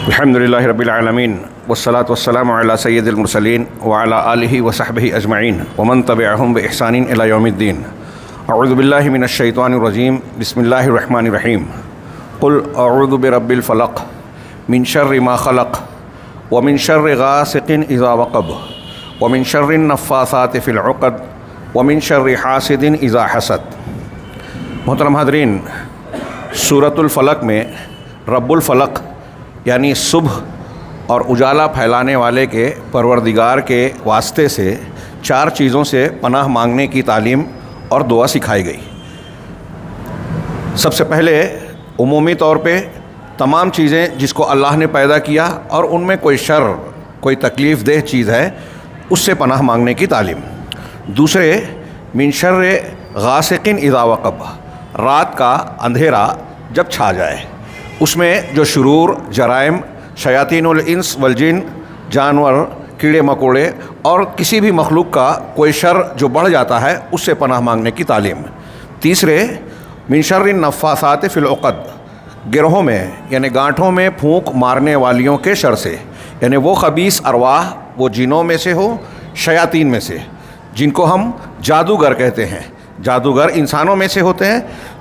الحمدللہ رب العالمین والصلاة والسلام علی سید المرسلین وعلی آلہ وصحبہ اجمعین ومن تبعہم بإحسان الی یوم الدین۔ اعوذ باللہ من الشیطان الرجیم، بسم اللہ الرحمن الرحیم۔ قل اعوذ برب الفلق من شر ما خلق ومن شر غاسق اذا وقب ومن شر النفاثات فی العقد ومن شر حاسد اذا حسد۔ محترم حاضرین، سورۃ الفلق میں رب الفلق یعنی صبح اور اجالا پھیلانے والے کے پروردگار کے واسطے سے 4 چیزوں سے پناہ مانگنے کی تعلیم اور دعا سکھائی گئی۔ سب سے پہلے عمومی طور پہ تمام چیزیں جس کو اللہ نے پیدا کیا اور ان میں کوئی شر، کوئی تکلیف دہ چیز ہے، اس سے پناہ مانگنے کی تعلیم۔ دوسرے، من شر غاسق اذا وقب، رات کا اندھیرا جب چھا جائے، اس میں جو شرور، جرائم، شیاطین الانس والجن، جانور، کیڑے مکوڑے اور کسی بھی مخلوق کا کوئی شر جو بڑھ جاتا ہے، اس سے پناہ مانگنے کی تعلیم۔ تیسرے، من شر النفاثات فی العقد، گروہوں میں یعنی گانٹھوں میں پھونک مارنے والیوں کے شر سے، یعنی وہ خبیث ارواح، وہ جنوں میں سے ہو، شیاطین میں سے، جن کو ہم جادوگر کہتے ہیں۔ جادوگر انسانوں میں سے ہوتے ہیں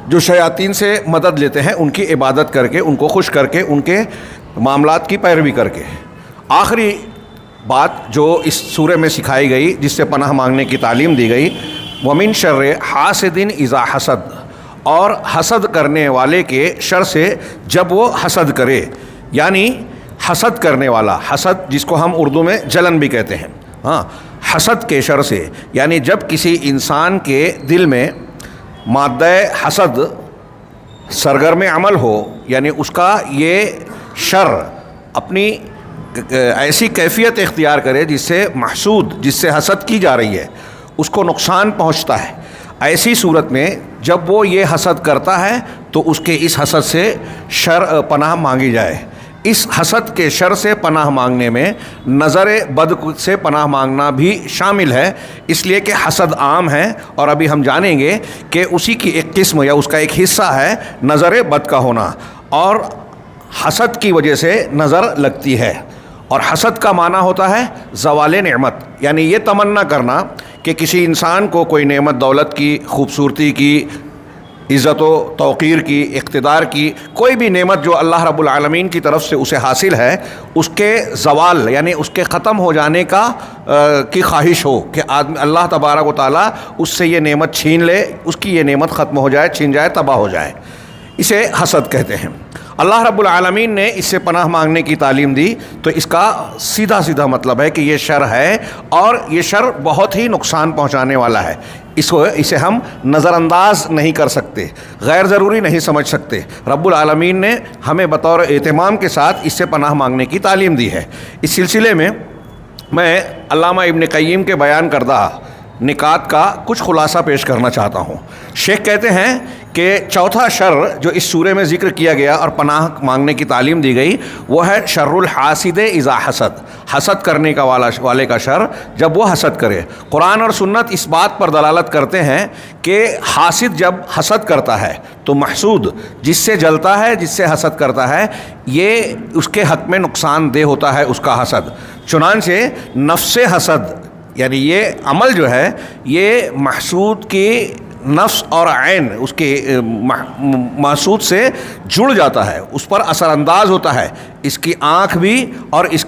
جو شیاطین سے مدد لیتے ہیں، ان کی عبادت کر کے، ان کو خوش کر کے، ان کے معاملات کی پیروی کر کے۔ آخری بات جو اس سورہ میں سکھائی گئی، جس سے پناہ مانگنے کی تعلیم دی گئی، وَمِن شَرِّ حَاسِدٍ اِذَا حَسَد، اور حسد کرنے والے کے شر سے جب وہ حسد کرے، یعنی حسد کرنے والا، حسد جس کو ہم اردو میں جلن بھی کہتے ہیں، حسد کے شر سے، یعنی جب کسی انسان کے دل میں مادہ حسد سرگرم عمل ہو، یعنی اس کا یہ شر اپنی ایسی کیفیت اختیار کرے جس سے محسود، جس سے حسد کی جا رہی ہے، اس کو نقصان پہنچتا ہے، ایسی صورت میں جب وہ یہ حسد کرتا ہے تو اس کے اس حسد سے پناہ مانگی جائے۔ اس حسد کے شر سے پناہ مانگنے میں نظر بد سے پناہ مانگنا بھی شامل ہے، اس لیے کہ حسد عام ہے، اور ابھی ہم جانیں گے کہ اسی کی ایک قسم یا اس کا ایک حصہ ہے نظر بد کا ہونا، اور حسد کی وجہ سے نظر لگتی ہے۔ اور حسد کا معنی ہوتا ہے زوال نعمت، یعنی یہ تمنا کرنا کہ کسی انسان کو کوئی نعمت دولت کی، خوبصورتی کی، عزت و توقیر کی، اقتدار کی، کوئی بھی نعمت جو اللہ رب العالمین کی طرف سے اسے حاصل ہے، اس کے زوال یعنی اس کے ختم ہو جانے کی خواہش ہو کہ اللہ تبارک و تعالیٰ اس سے یہ نعمت چھین لے، اس کی یہ نعمت ختم ہو جائے، چھین جائے، تباہ ہو جائے، اسے حسد کہتے ہیں۔ اللہ رب العالمین نے اس سے پناہ مانگنے کی تعلیم دی، تو اس کا سیدھا مطلب ہے کہ یہ شر ہے، اور یہ شر بہت ہی نقصان پہنچانے والا ہے، اسے ہم نظر انداز نہیں کر سکتے، غیر ضروری نہیں سمجھ سکتے۔ رب العالمین نے ہمیں بطور اہتمام کے ساتھ اس سے پناہ مانگنے کی تعلیم دی ہے۔ اس سلسلے میں علامہ ابن قیم کے بیان کردہ نکات کا کچھ خلاصہ پیش کرنا چاہتا ہوں۔ شیخ کہتے ہیں کہ چوتھا شر جو اس سورے میں ذکر کیا گیا اور پناہ مانگنے کی تعلیم دی گئی، وہ ہے شر الحاسد اذا حسد، حسد کرنے کا والے کا شر جب وہ حسد کرے۔ قرآن اور سنت اس بات پر دلالت کرتے ہیں کہ حاسد جب حسد کرتا ہے تو محسود جس سے جلتا ہے، جس سے حسد کرتا ہے، یہ اس کے حق میں نقصان دہ ہوتا ہے اس کا حسد۔ چنانچہ نفس حسد یعنی یہ عمل جو ہے، یہ محسود کی نفس اور عین اس کے محسود سے جڑ جاتا ہے، اس پر اثر انداز ہوتا ہے، اس کی آنکھ بھی اور اس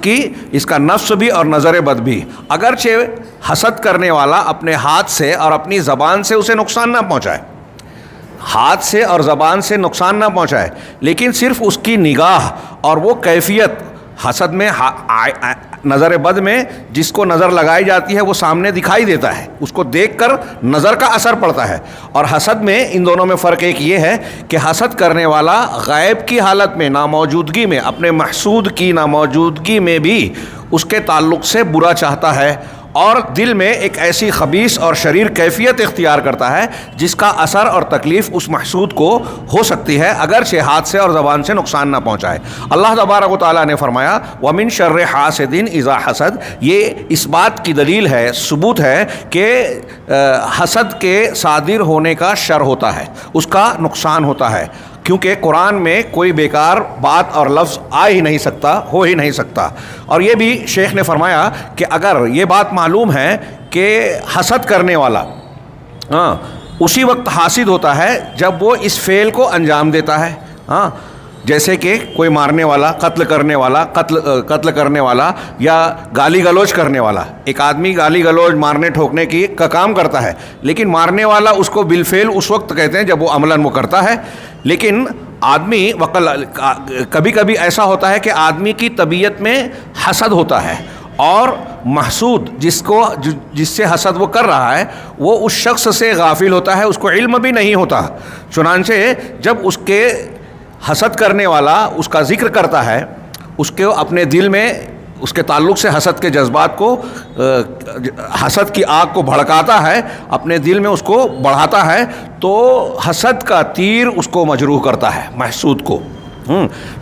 کا نفس بھی اور نظر بد بھی، اگرچہ حسد کرنے والا اپنے ہاتھ سے اور اپنی زبان سے اسے نقصان نہ پہنچائے، ہاتھ سے اور زبان سے نقصان نہ پہنچائے، لیکن صرف اس کی نگاہ اور وہ کیفیت، حسد میں نظر بد میں جس کو نظر لگائی جاتی ہے وہ سامنے دکھائی دیتا ہے، اس کو دیکھ کر نظر کا اثر پڑتا ہے، اور حسد میں ان دونوں میں فرق ایک یہ ہے کہ حسد کرنے والا غائب کی حالت میں، ناموجودگی میں، اپنے محسود کی ناموجودگی میں بھی اس کے تعلق سے برا چاہتا ہے، اور دل میں ایک ایسی خبیث اور شریر کیفیت اختیار کرتا ہے جس کا اثر اور تکلیف اس محسود کو ہو سکتی ہے، اگرچہ ہاتھ سے اور زبان سے نقصان نہ پہنچائے۔ اللہ تبارک و تعالیٰ نے فرمایا وَمِن شَرِّ حَاسِدٍ اِذَا حَسَد، یہ اس بات کی دلیل ہے، ثبوت ہے کہ حسد کے صادر ہونے کا شر ہوتا ہے، اس کا نقصان ہوتا ہے۔ کیونکہ قرآن میں کوئی بیکار بات اور لفظ آ ہی نہیں سکتا، ہو ہی نہیں سکتا۔ اور یہ بھی شیخ نے فرمایا کہ اگر یہ بات معلوم ہے کہ حسد کرنے والا اسی وقت حاسد ہوتا ہے جب وہ اس فعل کو انجام دیتا ہے، جیسے کہ کوئی مارنے والا، قتل کرنے والا یا گالی گلوچ کرنے والا۔ ایک آدمی گالی گلوچ مارنے ٹھوکنے کا کام کرتا ہے، لیکن مارنے والا اس کو بالفعل اس وقت کہتے ہیں جب وہ عملاً وہ کرتا ہے۔ لیکن آدمی کبھی کبھی ایسا ہوتا ہے کہ آدمی کی طبیعت میں حسد ہوتا ہے، اور محسود جس سے حسد وہ کر رہا ہے وہ اس شخص سے غافل ہوتا ہے، اس کو علم بھی نہیں ہوتا۔ چنانچہ جب اس کے حسد کرنے والا اس کا ذکر کرتا ہے، اس کے اپنے دل میں اس کے تعلق سے حسد کے جذبات کو، حسد کی آگ کو بھڑکاتا ہے، اپنے دل میں اس کو بڑھاتا ہے، تو حسد کا تیر اس کو مجروح کرتا ہے، محسود کو۔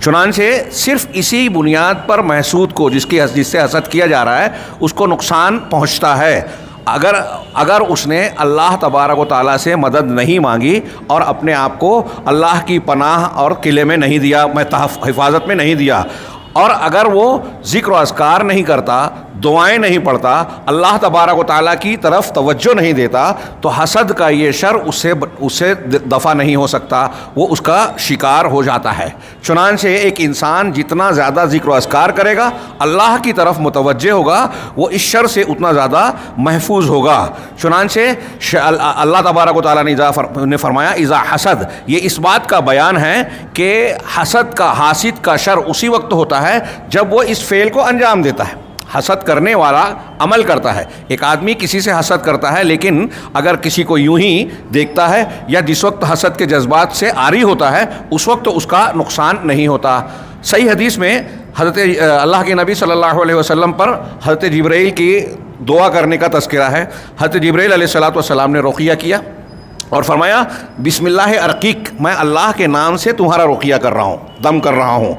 چنانچہ صرف اسی بنیاد پر محسود کو جس سے حسد کیا جا رہا ہے اس کو نقصان پہنچتا ہے اگر اس نے اللہ تبارک و تعالیٰ سے مدد نہیں مانگی اور اپنے آپ کو اللہ کی پناہ اور قلعے میں نہیں دیا، حفاظت میں نہیں دیا، اور اگر وہ ذکر و اذکار نہیں کرتا، دعائیں نہیں پڑھتا، اللہ تبارک و تعالیٰ کی طرف توجہ نہیں دیتا، تو حسد کا یہ شر اس سے دفع نہیں ہو سکتا، وہ اس کا شکار ہو جاتا ہے۔ چنانچہ ایک انسان جتنا زیادہ ذکر و اذکار کرے گا، اللہ کی طرف متوجہ ہوگا، وہ اس شر سے اتنا زیادہ محفوظ ہوگا۔ چنانچہ اللہ تبارک و تعالیٰ نے فرمایا اذا حسد، یہ اس بات کا بیان ہے کہ حاسد کا شر اسی وقت ہوتا ہے جب وہ اس فعل کو انجام دیتا ہے۔ حسد کرنے والا عمل کرتا ہے، ایک آدمی کسی سے حسد کرتا ہے، لیکن اگر کسی کو یوں ہی دیکھتا ہے یا جس وقت حسد کے جذبات سے عاری ہوتا ہے اس وقت اس کا نقصان نہیں ہوتا۔ صحیح حدیث میں حضرت اللہ کے نبی صلی اللہ علیہ وسلم پر حضرت جبرائیل کی دعا کرنے کا تذکرہ ہے۔ حضرت جبرائیل علیہ السلام نے رقیہ کیا اور فرمایا بسم اللہ ارقیک، میں اللہ کے نام سے تمہارا رقیہ کر رہا ہوں، دم کر رہا ہوں،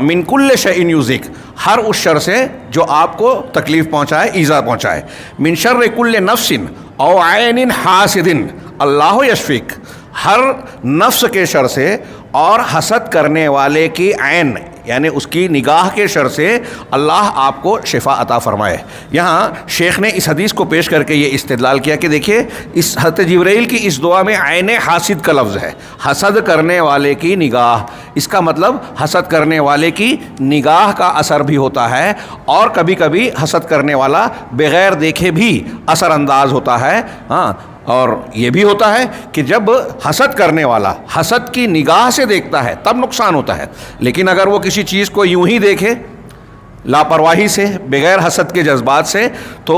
من کل شیء یؤذیک، ہر اس شر سے جو آپ کو تکلیف پہنچائے، ایذا پہنچائے، من شر کل نفس او عین حاسد اللہ یشفیک، ہر نفس کے شر سے اور حسد کرنے والے کی عین یعنی اس کی نگاہ کے شر سے اللہ آپ کو شفا عطا فرمائے۔ یہاں شیخ نے اس حدیث کو پیش کر کے یہ استدلال کیا کہ دیکھیے اس حضرت جبرائیل کی اس دعا میں عین حاسد کا لفظ ہے، حسد کرنے والے کی نگاہ، اس کا مطلب حسد کرنے والے کی نگاہ کا اثر بھی ہوتا ہے، اور کبھی کبھی حسد کرنے والا بغیر دیکھے بھی اثر انداز ہوتا ہے۔ اور یہ بھی ہوتا ہے کہ جب حسد کرنے والا حسد کی نگاہ سے دیکھتا ہے تب نقصان ہوتا ہے، لیکن اگر وہ کسی چیز کو یوں ہی دیکھے لاپرواہی سے، بغیر حسد کے جذبات سے، تو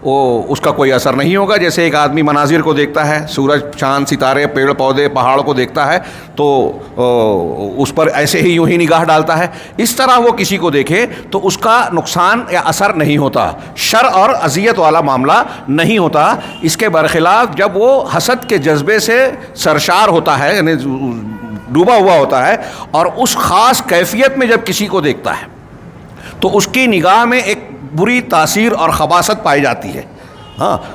اس کا کوئی اثر نہیں ہوگا۔ جیسے ایک آدمی مناظر کو دیکھتا ہے، سورج، چاند، ستارے، پیڑ پودے، پہاڑ کو دیکھتا ہے تو اس پر ایسے ہی یوں ہی نگاہ ڈالتا ہے، اس طرح وہ کسی کو دیکھے تو اس کا نقصان یا اثر نہیں ہوتا، شر اور اذیت والا معاملہ نہیں ہوتا۔ اس کے برخلاف جب وہ حسد کے جذبے سے سرشار ہوتا ہے، یعنی ڈوبا ہوا ہوتا ہے، اور اس خاص کیفیت میں جب کسی کو دیکھتا ہے تو اس کی نگاہ میں ایک بری تاثیر اور خباثت پائی جاتی ہے،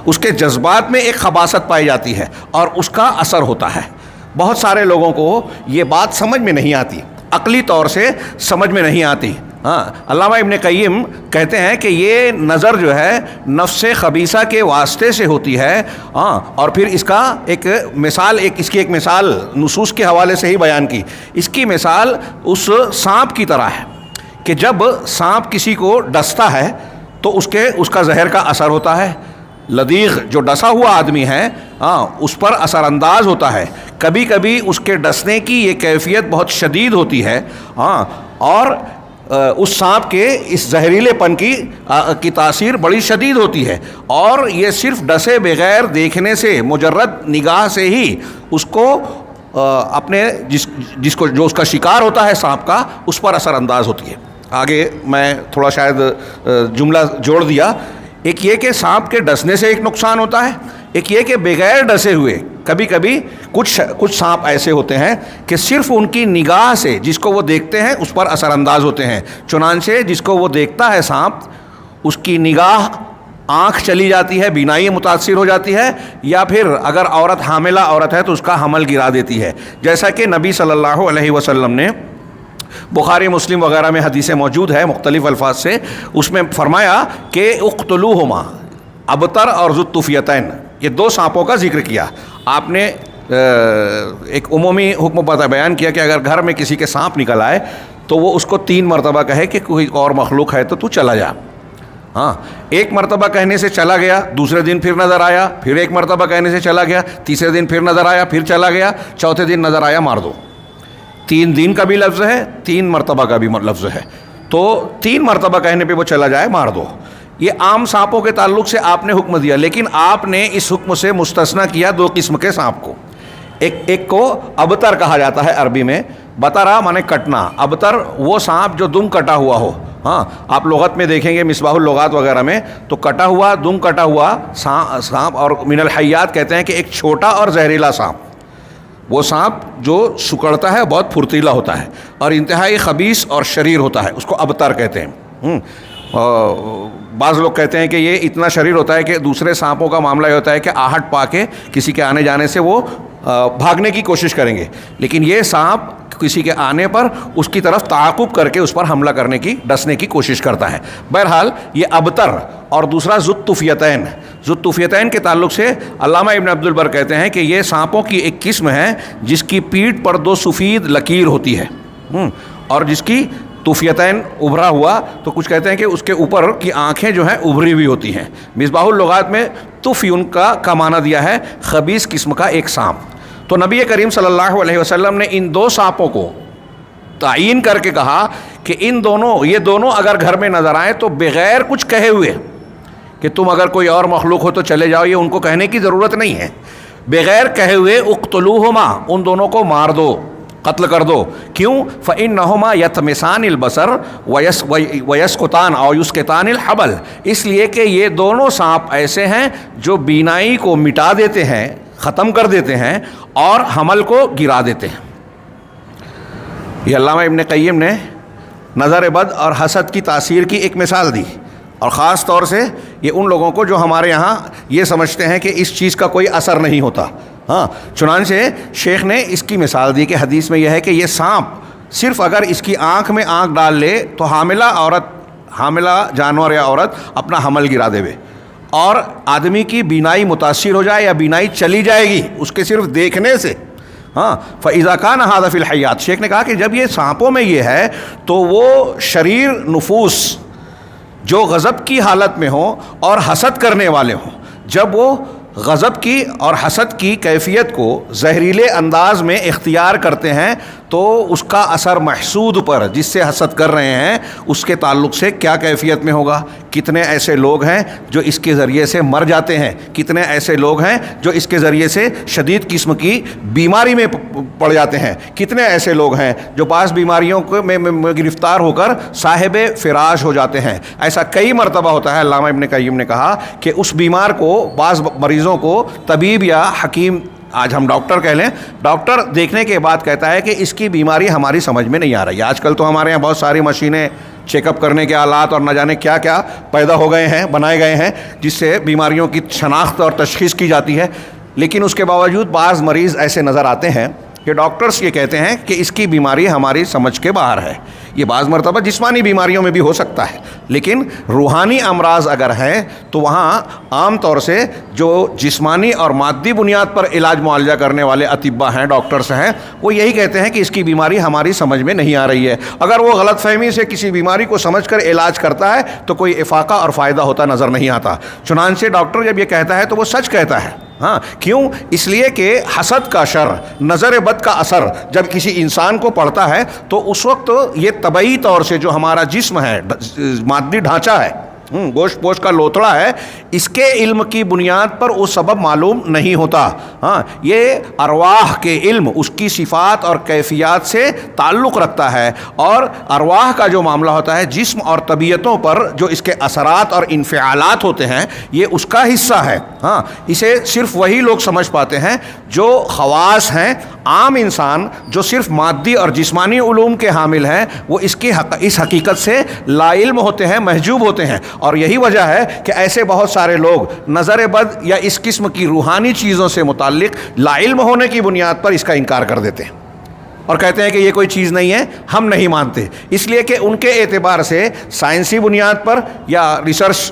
اس کے جذبات میں ایک خباثت پائی جاتی ہے اور اس کا اثر ہوتا ہے۔ بہت سارے لوگوں کو یہ بات سمجھ میں نہیں آتی، عقلی طور سے سمجھ میں نہیں آتی۔ علامہ ابن قیم کہتے ہیں کہ یہ نظر جو ہے نفس خبیثہ کے واسطے سے ہوتی ہے، اور پھر اس کی ایک مثال نصوص کے حوالے سے ہی بیان کی۔ اس کی مثال اس سانپ کی طرح ہے کہ جب سانپ کسی کو ڈستا ہے تو اس کا زہر کا اثر ہوتا ہے، لدیغ جو ڈسا ہوا آدمی ہے اس پر اثر انداز ہوتا ہے، کبھی کبھی اس کے ڈسنے کی یہ کیفیت بہت شدید ہوتی ہے، اور اس سانپ کے اس زہریلے پن کی تاثیر بڑی شدید ہوتی ہے، اور یہ صرف ڈسے بغیر دیکھنے سے، مجرد نگاہ سے ہی اس کو اپنے جو اس کا شکار ہوتا ہے سانپ کا، اس پر اثر انداز ہوتی ہے۔ آگے میں تھوڑا شاید جملہ جوڑ دیا، ایک یہ کہ سانپ کے ڈسنے سے ایک نقصان ہوتا ہے، ایک یہ کہ بغیر ڈسے ہوئے کبھی کبھی کچھ سانپ ایسے ہوتے ہیں کہ صرف ان کی نگاہ سے جس کو وہ دیکھتے ہیں اس پر اثر انداز ہوتے ہیں۔ چنانچہ جس کو وہ دیکھتا ہے سانپ، اس کی نگاہ آنکھ چلی جاتی ہے، بینائی متاثر ہو جاتی ہے، یا پھر اگر عورت حاملہ عورت ہے تو اس کا حمل گرا دیتی ہے. جیسا کہ نبی صلی اللہ علیہ وسلم نے بخاری مسلم وغیرہ میں حدیثیں موجود ہے مختلف الفاظ سے، اس میں فرمایا کہ اقتلوہما، ابتر اور ذو الطفیتین، یہ دو سانپوں کا ذکر کیا. آپ نے ایک عمومی حکم پتہ بیان کیا کہ اگر گھر میں کسی کے سانپ نکل آئے تو وہ اس کو 3 مرتبہ کہے کہ کوئی اور مخلوق ہے تو چلا جا. ہاں، ایک مرتبہ کہنے سے چلا گیا، دوسرے دن پھر نظر آیا، پھر ایک مرتبہ کہنے سے چلا گیا، تیسرے دن پھر نظر آیا، پھر چلا گیا، چوتھے دن نظر آیا، مار دو. 3 دن کا بھی لفظ ہے، 3 مرتبہ کا بھی لفظ ہے. تو 3 مرتبہ کہنے پہ وہ چلا جائے، مار دو. یہ عام سانپوں کے تعلق سے آپ نے حکم دیا، لیکن آپ نے اس حکم سے مستثنیٰ کیا 2 قسم کے سانپ کو. ایک کو ابتر کہا جاتا ہے عربی میں، بترا مانے کٹنا. ابتر وہ سانپ جو دم کٹا ہوا ہو. ہاں، آپ لغت میں دیکھیں گے مصباح اللغات وغیرہ میں تو کٹا ہوا، دم کٹا ہوا سانپ، اور من الحیات کہتے ہیں کہ ایک چھوٹا اور زہریلا سانپ. وہ سانپ جو سکڑتا ہے بہت پھرتیلا ہوتا ہے اور انتہائی خبیث اور شریر ہوتا ہے، اس کو ابتر کہتے ہیں. بعض لوگ کہتے ہیں کہ یہ اتنا شریر ہوتا ہے کہ دوسرے سانپوں کا معاملہ یہ ہوتا ہے کہ آہٹ پا کے کسی کے آنے جانے سے وہ بھاگنے کی کوشش کریں گے، لیکن یہ سانپ کسی کے آنے پر اس کی طرف تعاقب کر کے اس پر حملہ کرنے کی، ڈسنے کی کوشش کرتا ہے. بہرحال یہ ابتر اور دوسرا ذو الطفیتین. ذو الطفیتین کے تعلق سے علامہ ابن عبد البر کہتے ہیں کہ یہ سانپوں کی ایک قسم ہے جس کی پیٹھ پر 2 سفید لکیر ہوتی ہے، اور جس کی طفیتین ابھرا ہوا، تو کچھ کہتے ہیں کہ اس کے اوپر کی آنکھیں جو ہیں ابھری ہوئی ہوتی ہیں. مصباح اللغات میں طفیون کا معنی دیا ہے خبیث قسم کا ایک سانپ. تو نبی کریم صلی اللہ علیہ وسلم نے ان 2 سانپوں کو تعین کر کے کہا کہ یہ دونوں اگر گھر میں نظر آئیں تو بغیر کچھ کہے ہوئے کہ تم اگر کوئی اور مخلوق ہو تو چلے جاؤ، یہ ان کو کہنے کی ضرورت نہیں ہے. بغیر کہے ہوئے اقتلوہما، ان دونوں کو مار دو، قتل کر دو. کیوں؟ فإنہما یطمسان البصر ویسقطان او یسقطان الحبل، اس لیے کہ یہ دونوں سانپ ایسے ہیں جو بینائی کو مٹا دیتے ہیں، ختم کر دیتے ہیں، اور حمل کو گرا دیتے ہیں. یہ علامہ ابن قیم نے نظر بد اور حسد کی تاثیر کی ایک مثال دی، اور خاص طور سے یہ ان لوگوں کو جو ہمارے یہاں یہ سمجھتے ہیں کہ اس چیز کا کوئی اثر نہیں ہوتا. ہاں، چنانچہ شیخ نے اس کی مثال دی کہ حدیث میں یہ ہے کہ یہ سانپ صرف اگر اس کی آنکھ میں آنکھ ڈال لے تو حاملہ جانور یا عورت اپنا حمل گرا دے، اور آدمی کی بینائی متاثر ہو جائے یا بینائی چلی جائے گی اس کے صرف دیکھنے سے. ہاں، فَإِذَا كَانَ هَذَا فِي الْحَيَّاتِ، شیخ نے کہا کہ جب یہ سانپوں میں یہ ہے تو وہ شریر نفوس جو غضب کی حالت میں ہوں اور حسد کرنے والے ہوں، جب وہ غضب کی اور حسد کی کیفیت کو زہریلے انداز میں اختیار کرتے ہیں تو اس کا اثر محسود پر، جس سے حسد کر رہے ہیں، اس کے تعلق سے کیا کیفیت میں ہوگا. کتنے ایسے لوگ ہیں جو اس کے ذریعے سے مر جاتے ہیں، کتنے ایسے لوگ ہیں جو اس کے ذریعے سے شدید قسم کی بیماری میں پڑ جاتے ہیں، کتنے ایسے لوگ ہیں جو بعض بیماریوں میں گرفتار ہو کر صاحب فراش ہو جاتے ہیں. ایسا کئی مرتبہ ہوتا ہے. علامہ ابن قیم نے کہا کہ اس بیمار کو، بعض مریضوں کو طبیب یا حکیم، آج ہم ڈاکٹر کہہ لیں، ڈاکٹر دیکھنے کے بعد کہتا ہے کہ اس کی بیماری ہماری سمجھ میں نہیں آ رہی. آج کل تو ہمارے یہاں بہت ساری مشینیں، چیک اپ کرنے کے آلات اور نہ جانے کیا کیا پیدا ہو گئے ہیں، بنائے گئے ہیں، جس سے بیماریوں کی شناخت اور تشخیص کی جاتی ہے. لیکن اس کے باوجود بعض مریض ایسے نظر آتے ہیں کہ ڈاکٹرز یہ کہتے ہیں کہ اس کی بیماری ہماری سمجھ کے باہر ہے. یہ بعض مرتبہ جسمانی بیماریوں میں بھی ہو سکتا ہے، لیکن روحانی امراض اگر ہیں تو وہاں عام طور سے جو جسمانی اور مادی بنیاد پر علاج معالجہ کرنے والے اطباء ہیں، ڈاکٹرز ہیں، وہ یہی کہتے ہیں کہ اس کی بیماری ہماری سمجھ میں نہیں آ رہی ہے. اگر وہ غلط فہمی سے کسی بیماری کو سمجھ کر علاج کرتا ہے تو کوئی افاقہ اور فائدہ ہوتا نظر نہیں آتا. چنانچہ ڈاکٹر جب یہ کہتا ہے تو وہ سچ کہتا ہے. ہاں، کیوں؟ اس لیے کہ حسد کا شر، نظر بد کا اثر جب کسی انسان کو پڑتا ہے تو اس وقت یہ طبعی طور سے جو ہمارا جسم ہے، مادی ڈھانچہ ہے، گوشت پوش کا لوتھڑا ہے، اس کے علم کی بنیاد پر وہ سبب معلوم نہیں ہوتا. ہاں، یہ ارواح کے علم، اس کی صفات اور کیفیات سے تعلق رکھتا ہے، اور ارواح کا جو معاملہ ہوتا ہے جسم اور طبیعتوں پر جو اس کے اثرات اور انفعالات ہوتے ہیں، یہ اس کا حصہ ہے. ہاں، اسے صرف وہی لوگ سمجھ پاتے ہیں جو خواص ہیں، عام انسان جو صرف مادی اور جسمانی علوم کے حامل ہیں وہ اس حقیقت سے لا علم ہوتے ہیں، محجوب ہوتے ہیں، اور یہی وجہ ہے کہ ایسے بہت سارے لوگ نظر بد یا اس قسم کی روحانی چیزوں سے متعلق لا علم ہونے کی بنیاد پر اس کا انکار کر دیتے ہیں اور کہتے ہیں کہ یہ کوئی چیز نہیں ہے، ہم نہیں مانتے، اس لیے کہ ان کے اعتبار سے سائنسی بنیاد پر یا ریسرچ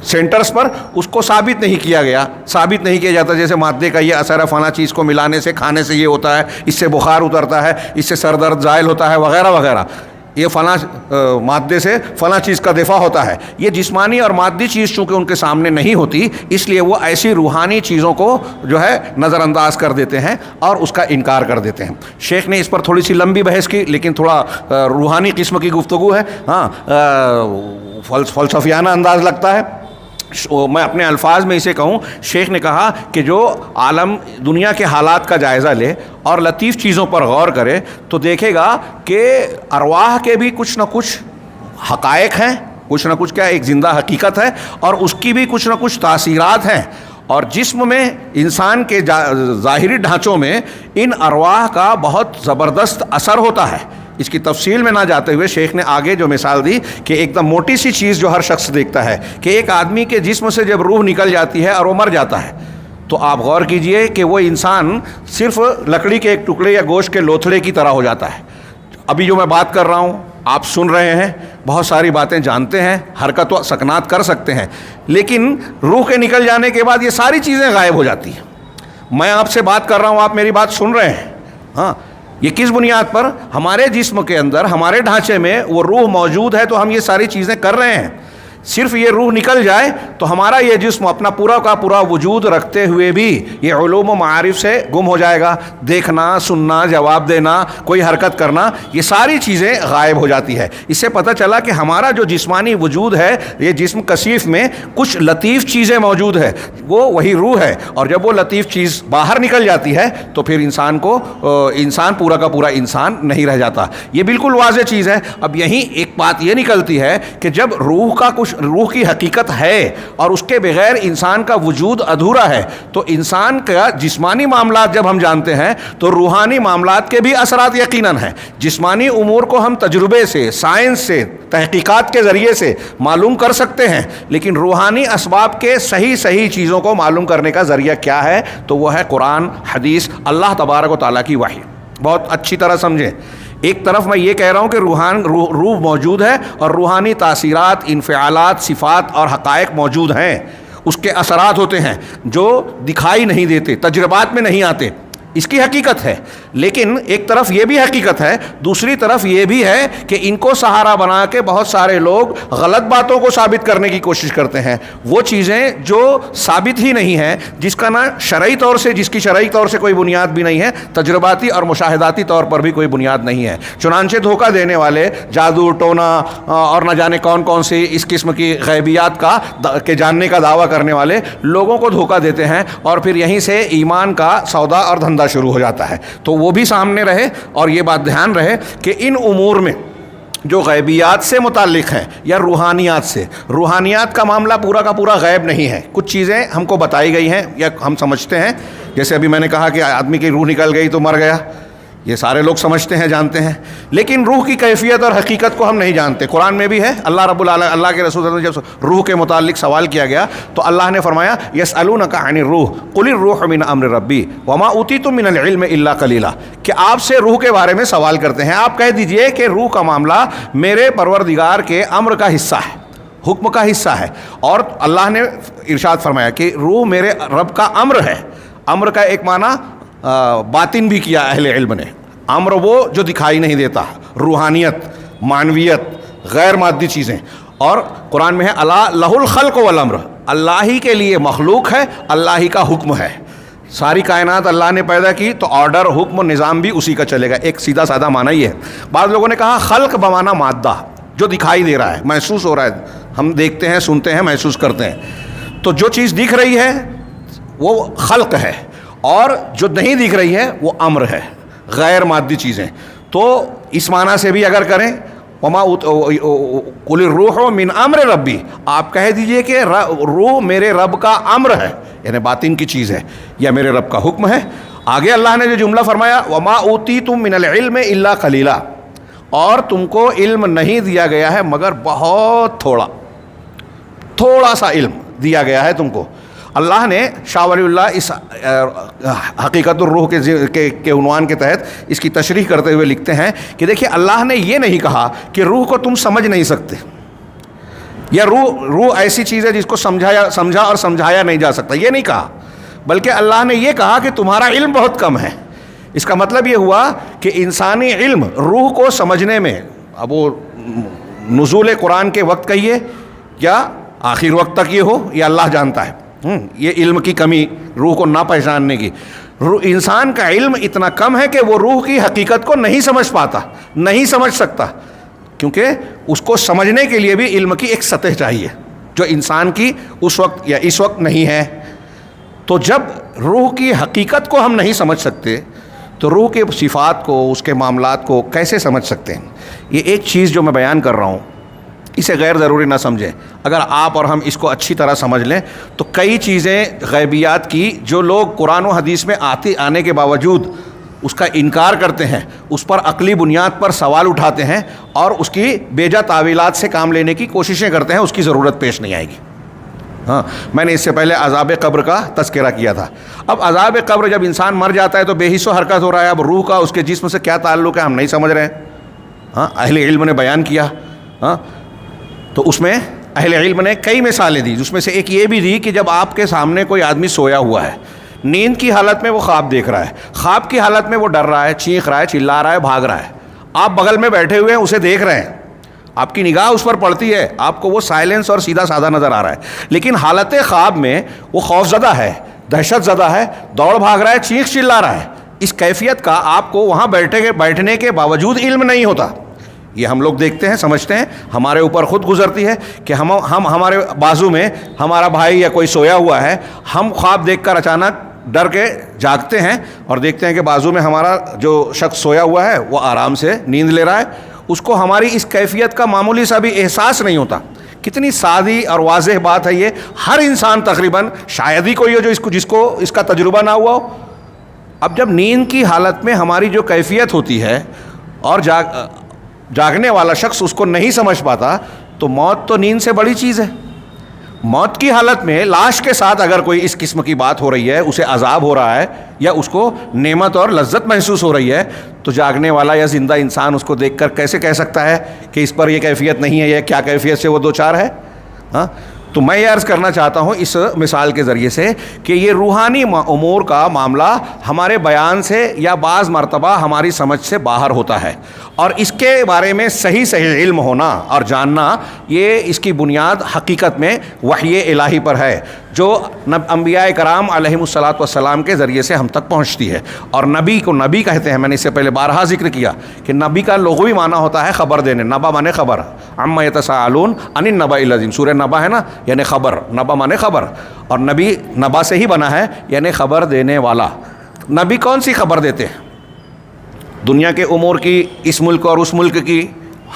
سینٹرز پر اس کو ثابت نہیں کیا جاتا جیسے مادے کا یہ اثر ہے، فلاں چیز کو ملانے سے کھانے سے یہ ہوتا ہے، اس سے بخار اترتا ہے، اس سے سر درد زائل ہوتا ہے وغیرہ وغیرہ، یہ فلاں مادے سے فلاں چیز کا دفاع ہوتا ہے۔ یہ جسمانی اور مادی چیز چونکہ ان کے سامنے نہیں ہوتی، اس لیے وہ ایسی روحانی چیزوں کو جو ہے نظر انداز کر دیتے ہیں اور اس کا انکار کر دیتے ہیں۔ شیخ نے اس پر تھوڑی سی لمبی بحث کی، لیکن تھوڑا روحانی قسم کی گفتگو ہے، فلسفیانہ انداز لگتا ہے۔ میں اپنے الفاظ میں اسے کہوں، شیخ نے کہا کہ جو عالم دنیا کے حالات کا جائزہ لے اور لطیف چیزوں پر غور کرے تو دیکھے گا کہ ارواح کے بھی کچھ نہ کچھ حقائق ہیں، کچھ نہ کچھ کیا ایک زندہ حقیقت ہے، اور اس کی بھی کچھ نہ کچھ تاثیرات ہیں، اور جسم میں انسان کے ظاہری ڈھانچوں میں ان ارواح کا بہت زبردست اثر ہوتا ہے۔ اس کی تفصیل میں نہ جاتے ہوئے شیخ نے آگے جو مثال دی کہ ایک دم موٹی سی چیز جو ہر شخص دیکھتا ہے کہ ایک آدمی کے جسم سے جب روح نکل جاتی ہے اور وہ مر جاتا ہے تو آپ غور کیجئے کہ وہ انسان صرف لکڑی کے ایک ٹکڑے یا گوشت کے لوتھڑے کی طرح ہو جاتا ہے۔ ابھی جو میں بات کر رہا ہوں آپ سن رہے ہیں، بہت ساری باتیں جانتے ہیں، حرکت و سکنات کر سکتے ہیں، لیکن روح کے نکل جانے کے بعد یہ ساری چیزیں غائب ہو جاتی ہیں۔ میں آپ سے بات کر رہا ہوں، آپ میری بات سن رہے ہیں، یہ کس بنیاد پر؟ ہمارے جسم کے اندر ہمارے ڈھانچے میں وہ روح موجود ہے تو ہم یہ ساری چیزیں کر رہے ہیں۔ صرف یہ روح نکل جائے تو ہمارا یہ جسم اپنا پورا کا پورا وجود رکھتے ہوئے بھی یہ علوم و معارف سے گم ہو جائے گا۔ دیکھنا، سننا، جواب دینا، کوئی حرکت کرنا، یہ ساری چیزیں غائب ہو جاتی ہے۔ اس سے پتہ چلا کہ ہمارا جو جسمانی وجود ہے، یہ جسم کثیف میں کچھ لطیف چیزیں موجود ہے، وہ وہی روح ہے، اور جب وہ لطیف چیز باہر نکل جاتی ہے تو پھر انسان پورا کا پورا انسان نہیں رہ جاتا۔ یہ بالکل واضح چیز ہے۔ اب یہیں ایک بات یہ نکلتی ہے کہ جب روح کی حقیقت ہے اور اس کے بغیر انسان کا وجود ادھورا ہے، تو انسان کا جسمانی معاملات جب ہم جانتے ہیں تو روحانی معاملات کے بھی اثرات یقیناً ہیں۔ جسمانی امور کو ہم تجربے سے، سائنس سے، تحقیقات کے ذریعے سے معلوم کر سکتے ہیں، لیکن روحانی اسباب کے صحیح چیزوں کو معلوم کرنے کا ذریعہ کیا ہے؟ تو وہ ہے قرآن، حدیث، اللہ تبارک و تعالیٰ کی وحی۔ بہت اچھی طرح سمجھیں۔ ایک طرف میں یہ کہہ رہا ہوں کہ روح موجود ہے اور روحانی تاثیرات، انفعالات، صفات اور حقائق موجود ہیں، اس کے اثرات ہوتے ہیں جو دکھائی نہیں دیتے، تجربات میں نہیں آتے، اس کی حقیقت ہے۔ لیکن ایک طرف یہ بھی حقیقت ہے، دوسری طرف یہ بھی ہے کہ ان کو سہارا بنا کے بہت سارے لوگ غلط باتوں کو ثابت کرنے کی کوشش کرتے ہیں، وہ چیزیں جو ثابت ہی نہیں ہیں، جس کی شرعی طور سے کوئی بنیاد بھی نہیں ہے، تجرباتی اور مشاہداتی طور پر بھی کوئی بنیاد نہیں ہے۔ چنانچہ دھوکہ دینے والے، جادو ٹونا اور نہ جانے کون کون سی اس قسم کی غیبیات کے جاننے کا دعویٰ کرنے والے لوگوں کو دھوکہ دیتے ہیں، اور پھر یہیں سے ایمان کا سودا اور دھندا شروع ہو جاتا ہے۔ تو وہ بھی سامنے رہے، اور یہ بات دھیان رہے کہ ان امور میں جو غیبیات سے متعلق ہیں یا روحانیات کا معاملہ پورا کا پورا غیب نہیں ہے۔ کچھ چیزیں ہم کو بتائی گئی ہیں یا ہم سمجھتے ہیں، جیسے ابھی میں نے کہا کہ آدمی کی روح نکل گئی تو مر گیا، یہ سارے لوگ سمجھتے ہیں، جانتے ہیں، لیکن روح کی کیفیت اور حقیقت کو ہم نہیں جانتے۔ قرآن میں بھی ہے، اللہ کے رسول نے جب روح کے متعلق سوال کیا گیا تو اللہ نے فرمایا یسألونک عن الروح قل الروح من امر ربی وما اوتیتم من العلم الا قلیلا، کہ آپ سے روح کے بارے میں سوال کرتے ہیں، آپ کہہ دیجئے کہ روح کا معاملہ میرے پروردگار کے امر کا حصہ ہے، حکم کا حصہ ہے۔ اور اللہ نے ارشاد فرمایا کہ روح میرے رب کا امر ہے۔ امر کا ایک معنی باطن بھی کیا اہل علم نے، امر وہ جو دکھائی نہیں دیتا، روحانیت، معنویت، غیر مادی چیزیں۔ اور قرآن میں ہے الا لہ الخلق والامر، اللہ ہی کے لیے مخلوق ہے، اللہ ہی کا حکم ہے۔ ساری کائنات اللہ نے پیدا کی تو آرڈر، حکم، نظام بھی اسی کا چلے گا۔ ایک سیدھا سادہ معنی یہ ہے۔ بعض لوگوں نے کہا خلق بمعنی مادہ، جو دکھائی دے رہا ہے، محسوس ہو رہا ہے، ہم دیکھتے ہیں، سنتے ہیں، محسوس کرتے ہیں، تو جو چیز دکھ رہی ہے وہ خلق ہے، اور جو نہیں دکھ رہی ہے وہ امر ہے، غیر مادی چیزیں۔ تو اس معنی سے بھی اگر کریں وما قل الروح من امر ربی، آپ کہہ دیجئے کہ روح میرے رب کا امر ہے، یعنی باطن کی چیز ہے، یا میرے رب کا حکم ہے۔ آگے اللہ نے جو جملہ فرمایا وما اوتیتم من العلم الا قلیلا، اور تم کو علم نہیں دیا گیا ہے مگر بہت تھوڑا سا علم دیا گیا ہے تم کو۔ اللہ نے شاہ ولی اللہ اس حقیقت الروح کے عنوان کے تحت اس کی تشریح کرتے ہوئے لکھتے ہیں کہ دیکھیے اللہ نے یہ نہیں کہا کہ روح کو تم سمجھ نہیں سکتے، یا روح ایسی چیز ہے جس کو سمجھا اور سمجھایا نہیں جا سکتا، یہ نہیں کہا، بلکہ اللہ نے یہ کہا کہ تمہارا علم بہت کم ہے۔ اس کا مطلب یہ ہوا کہ انسانی علم روح کو سمجھنے میں، اب وہ نزول قرآن کے وقت کہیے یا آخر وقت تک یہ ہو، یہ اللہ جانتا ہے، یہ علم کی کمی روح کو نہ پہچاننے کی۔ انسان کا علم اتنا کم ہے کہ وہ روح کی حقیقت کو نہیں سمجھ پاتا، نہیں سمجھ سکتا، کیونکہ اس کو سمجھنے کے لیے بھی علم کی ایک سطح چاہیے جو انسان کی اس وقت یا اس وقت نہیں ہے۔ تو جب روح کی حقیقت کو ہم نہیں سمجھ سکتے تو روح کے صفات کو، اس کے معاملات کو کیسے سمجھ سکتے ہیں؟ یہ ایک چیز جو میں بیان کر رہا ہوں اسے غیر ضروری نہ سمجھیں۔ اگر آپ اور ہم اس کو اچھی طرح سمجھ لیں تو کئی چیزیں غیبیات کی جو لوگ قرآن و حدیث میں آنے کے باوجود اس کا انکار کرتے ہیں، اس پر عقلی بنیاد پر سوال اٹھاتے ہیں اور اس کی بیجا تعویلات سے کام لینے کی کوششیں کرتے ہیں، اس کی ضرورت پیش نہیں آئے گی۔ ہاں، میں نے اس سے پہلے عذاب قبر کا تذکرہ کیا تھا۔ اب عذاب قبر جب انسان مر جاتا ہے تو بے حس و حرکت ہو رہا ہے، اب روح کا اس کے جسم سے کیا تعلق ہے ہم نہیں سمجھ رہے ہیں۔ ہاں، اہل علم نے بیان کیا، ہاں، تو اس میں اہل علم نے کئی مثالیں دی، جس میں سے ایک یہ بھی دی کہ جب آپ کے سامنے کوئی آدمی سویا ہوا ہے، نیند کی حالت میں وہ خواب دیکھ رہا ہے، خواب کی حالت میں وہ ڈر رہا ہے، چیخ رہا ہے، چلا رہا ہے، بھاگ رہا ہے، آپ بغل میں بیٹھے ہوئے ہیں، اسے دیکھ رہے ہیں، آپ کی نگاہ اس پر پڑتی ہے، آپ کو وہ سائلنس اور سیدھا سادہ نظر آ رہا ہے، لیکن حالت خواب میں وہ خوف زدہ ہے، دہشت زدہ ہے، دوڑ بھاگ رہا ہے، چیخ چلا رہا ہے۔ اس کیفیت کا آپ کو وہاں بیٹھنے کے باوجود علم نہیں ہوتا۔ یہ ہم لوگ دیکھتے ہیں، سمجھتے ہیں، ہمارے اوپر خود گزرتی ہے کہ ہم ہمارے بازو میں ہمارا بھائی یا کوئی سویا ہوا ہے، ہم خواب دیکھ کر اچانک ڈر کے جاگتے ہیں اور دیکھتے ہیں کہ بازو میں ہمارا جو شخص سویا ہوا ہے وہ آرام سے نیند لے رہا ہے، اس کو ہماری اس کیفیت کا معمولی سا بھی احساس نہیں ہوتا۔ کتنی سادی اور واضح بات ہے یہ، ہر انسان تقریباً، شاید ہی کوئی ہو جو جس کو اس کا تجربہ نہ ہوا ہو۔ اب جب نیند کی حالت میں ہماری جو کیفیت ہوتی ہے اور جاگنے والا شخص اس کو نہیں سمجھ پاتا تو موت تو نیند سے بڑی چیز ہے۔ موت کی حالت میں لاش کے ساتھ اگر کوئی اس قسم کی بات ہو رہی ہے، اسے عذاب ہو رہا ہے یا اس کو نعمت اور لذت محسوس ہو رہی ہے، تو جاگنے والا یا زندہ انسان اس کو دیکھ کر کیسے کہہ سکتا ہے کہ اس پر یہ کیفیت نہیں ہے، یا کیا کیفیت سے وہ دو چار ہے؟ ہاں، تو میں یہ عرض کرنا چاہتا ہوں اس مثال کے ذریعے سے کہ یہ روحانی امور کا معاملہ ہمارے بیان سے یا بعض مرتبہ ہماری سمجھ سے باہر ہوتا ہے، اور اس کے بارے میں صحیح علم ہونا اور جاننا، یہ اس کی بنیاد حقیقت میں وحی الہی پر ہے جو انبیاء کرام علیہم الصلاۃ والسلام کے ذریعے سے ہم تک پہنچتی ہے۔ اور نبی کو نبی کہتے ہیں، میں نے اس سے پہلے بارہا ذکر کیا کہ نبی کا لغوی معنی ہوتا ہے خبر دینے، نبا مانے خبر، عما یتساءلون عن النبأ العظیم، سورہ نبا ہے نا، یعنی خبر، نبا مانے خبر، اور نبی نبا سے ہی بنا ہے، یعنی خبر دینے والا۔ نبی کون سی خبر دیتے ہیں؟ دنیا کے امور کی، اس ملک اور اس ملک کی،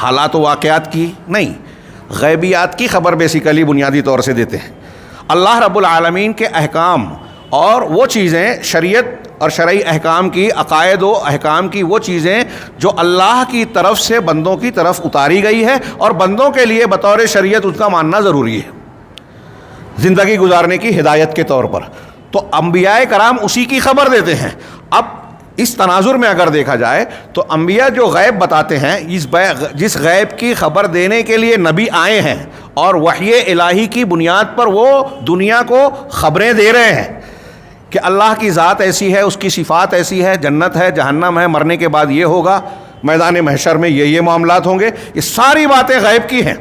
حالات و واقعات کی نہیں، غیبیات کی خبر بیسیکلی بنیادی طور سے دیتے ہیں۔ اللہ رب العالمین کے احکام اور وہ چیزیں، شریعت اور شرعی احکام کی، عقائد و احکام کی وہ چیزیں جو اللہ کی طرف سے بندوں کی طرف اتاری گئی ہے اور بندوں کے لیے بطور شریعت اس کا ماننا ضروری ہے زندگی گزارنے کی ہدایت کے طور پر، تو انبیاء کرام اسی کی خبر دیتے ہیں۔ اب اس تناظر میں اگر دیکھا جائے تو انبیاء جو غیب بتاتے ہیں، جس غیب کی خبر دینے کے لیے نبی آئے ہیں اور وحی الہی کی بنیاد پر وہ دنیا کو خبریں دے رہے ہیں کہ اللہ کی ذات ایسی ہے، اس کی صفات ایسی ہے، جنت ہے، جہنم ہے، مرنے کے بعد یہ ہوگا، میدان محشر میں یہ معاملات ہوں گے، یہ ساری باتیں غیب کی ہیں،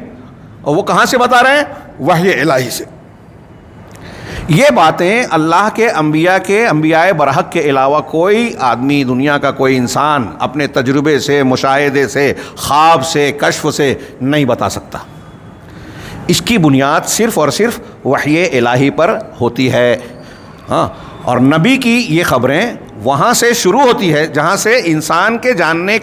اور وہ کہاں سے بتا رہے ہیں؟ وحی الہی سے۔ یہ باتیں اللہ کے انبیاء برحق کے علاوہ کوئی آدمی، دنیا کا کوئی انسان اپنے تجربے سے، مشاہدے سے، خواب سے، کشف سے نہیں بتا سکتا۔ اس کی بنیاد صرف اور صرف وحی الہی پر ہوتی ہے۔ ہاں، اور نبی کی یہ خبریں وہاں سے شروع ہوتی ہے جہاں سے انسان کے جاننے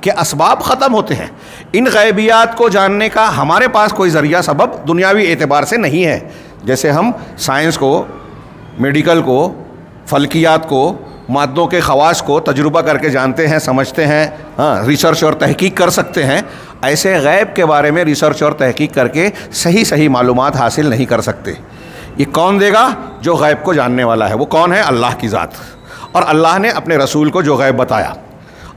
کے اسباب ختم ہوتے ہیں۔ ان غیبیات کو جاننے کا ہمارے پاس کوئی ذریعہ سبب دنیاوی اعتبار سے نہیں ہے، جیسے ہم سائنس کو، میڈیکل کو، فلکیات کو مادوں کے خواص کو تجربہ کر کے جانتے ہیں، سمجھتے ہیں، ریسرچ اور تحقیق کر سکتے ہیں، ایسے غیب کے بارے میں ریسرچ اور تحقیق کر کے صحیح معلومات حاصل نہیں کر سکتے۔ یہ کون دے گا؟ جو غیب کو جاننے والا ہے۔ وہ کون ہے؟ اللہ کی ذات۔ اور اللہ نے اپنے رسول کو جو غیب بتایا،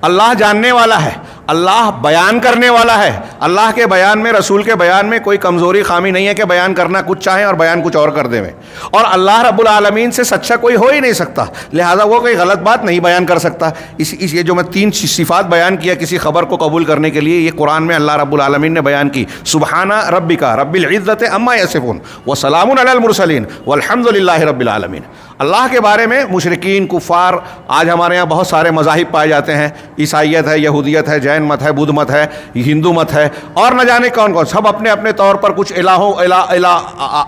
اللہ جاننے والا ہے، اللہ بیان کرنے والا ہے۔ اللہ کے بیان میں، رسول کے بیان میں کوئی کمزوری خامی نہیں ہے کہ بیان کرنا کچھ چاہیں اور بیان کچھ اور کر دیں۔ اور اللہ رب العالمین سے سچا کوئی ہو ہی نہیں سکتا، لہٰذا وہ کوئی غلط بات نہیں بیان کر سکتا۔ یہ جو میں 3 صفات بیان کیا کسی خبر کو قبول کرنے کے لیے، یہ قرآن میں اللہ رب العالمین نے بیان کی۔ سبحان ربک رب العزت عما یصفون وسلام علی المرسلین والحمد للہ رب العالمین۔ اللہ کے بارے میں مشرکین، کفار، آج ہمارے یہاں بہت سارے مذاہب پائے جاتے ہیں، عیسائیت ہے، یہودیت ہے، جین مت ہے، بدھ مت ہے، ہندو مت ہے، اور نہ جانے کون کون، سب اپنے اپنے طور پر کچھ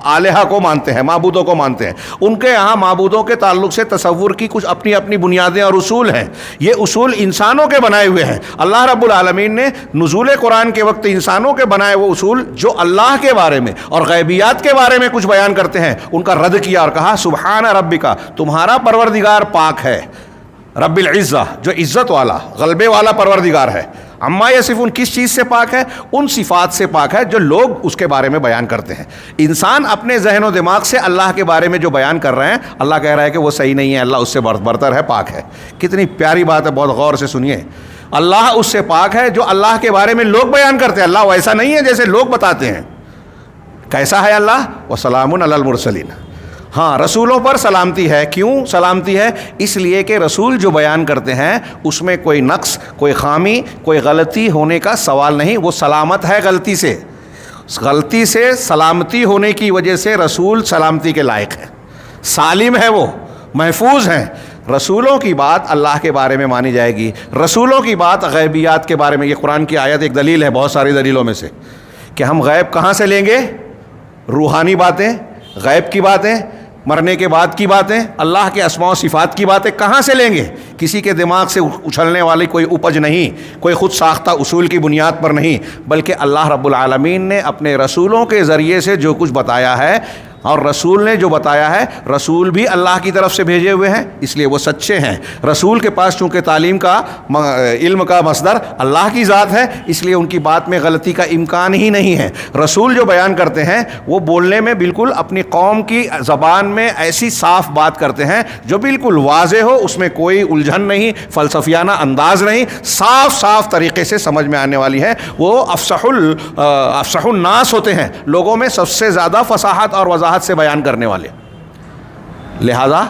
الہہ کو مانتے ہیں، معبودوں کو مانتے ہیں۔ ان کے یہاں معبودوں کے تعلق سے تصور کی کچھ اپنی اپنی بنیادیں اور اصول ہیں۔ یہ اصول انسانوں کے بنائے ہوئے ہیں۔ اللہ رب العالمین نے نزول قرآن کے وقت انسانوں کے بنائے وہ اصول جو اللہ کے بارے میں اور غیبیات کے بارے میں کچھ بیان کرتے ہیں، ان کا رد کیا اور کہا سبحان ربک، تمہارا پروردگار پاک ہے، رب العزہ، جو عزت والا، غلبے والا پروردگار ہے۔ عما یصفون، کس چیز سے پاک ہے؟ ان صفات سے پاک ہے جو لوگ اس کے بارے میں بیان کرتے ہیں۔ انسان اپنے ذہن و دماغ سے اللہ کے بارے میں جو بیان کر رہے ہیں، اللہ کہہ رہا ہے کہ وہ صحیح نہیں ہے، اللہ اس سے برتر ہے، پاک ہے۔ کتنی پیاری بات ہے، بہت غور سے سنیے۔ اللہ اس سے پاک ہے جو اللہ کے بارے میں لوگ بیان کرتے ہیں۔ اللہ ویسا نہیں ہے جیسے لوگ بتاتے ہیں۔ کیسا ہے اللہ؟ وسلام علی المرسلین، ہاں رسولوں پر سلامتی ہے۔ کیوں سلامتی ہے؟ اس لیے کہ رسول جو بیان کرتے ہیں اس میں کوئی نقص، کوئی خامی، کوئی غلطی ہونے کا سوال نہیں، وہ سلامت ہے غلطی سے۔ غلطی سے سلامتی ہونے کی وجہ سے رسول سلامتی کے لائق ہے، سالم ہے، وہ محفوظ ہیں۔ رسولوں کی بات اللہ کے بارے میں مانی جائے گی، رسولوں کی بات غیبیات کے بارے میں۔ یہ قرآن کی آیت ایک دلیل ہے بہت ساری دلیلوں میں سے، کہ ہم غیب کہاں سے لیں گے؟ روحانی باتیں، غیب کی باتیں، مرنے کے بعد کی باتیں، اللہ کے اسماء و صفات کی باتیں کہاں سے لیں گے؟ کسی کے دماغ سے اچھلنے والی کوئی اپج نہیں، کوئی خود ساختہ اصول کی بنیاد پر نہیں، بلکہ اللہ رب العالمین نے اپنے رسولوں کے ذریعے سے جو کچھ بتایا ہے، اور رسول نے جو بتایا ہے، رسول بھی اللہ کی طرف سے بھیجے ہوئے ہیں، اس لیے وہ سچے ہیں۔ رسول کے پاس چونکہ تعلیم کا، علم کا مصدر اللہ کی ذات ہے، اس لیے ان کی بات میں غلطی کا امکان ہی نہیں ہے۔ رسول جو بیان کرتے ہیں وہ بولنے میں بالکل اپنی قوم کی زبان میں ایسی صاف بات کرتے ہیں جو بالکل واضح ہو، اس میں کوئی الجھن نہیں، فلسفیانہ انداز نہیں، صاف طریقے سے سمجھ میں آنے والی ہے۔ وہ افصح الناس ہوتے ہیں، لوگوں میں سب سے زیادہ فصاحت اور وضاحت سے بیان کرنے والے، لہذا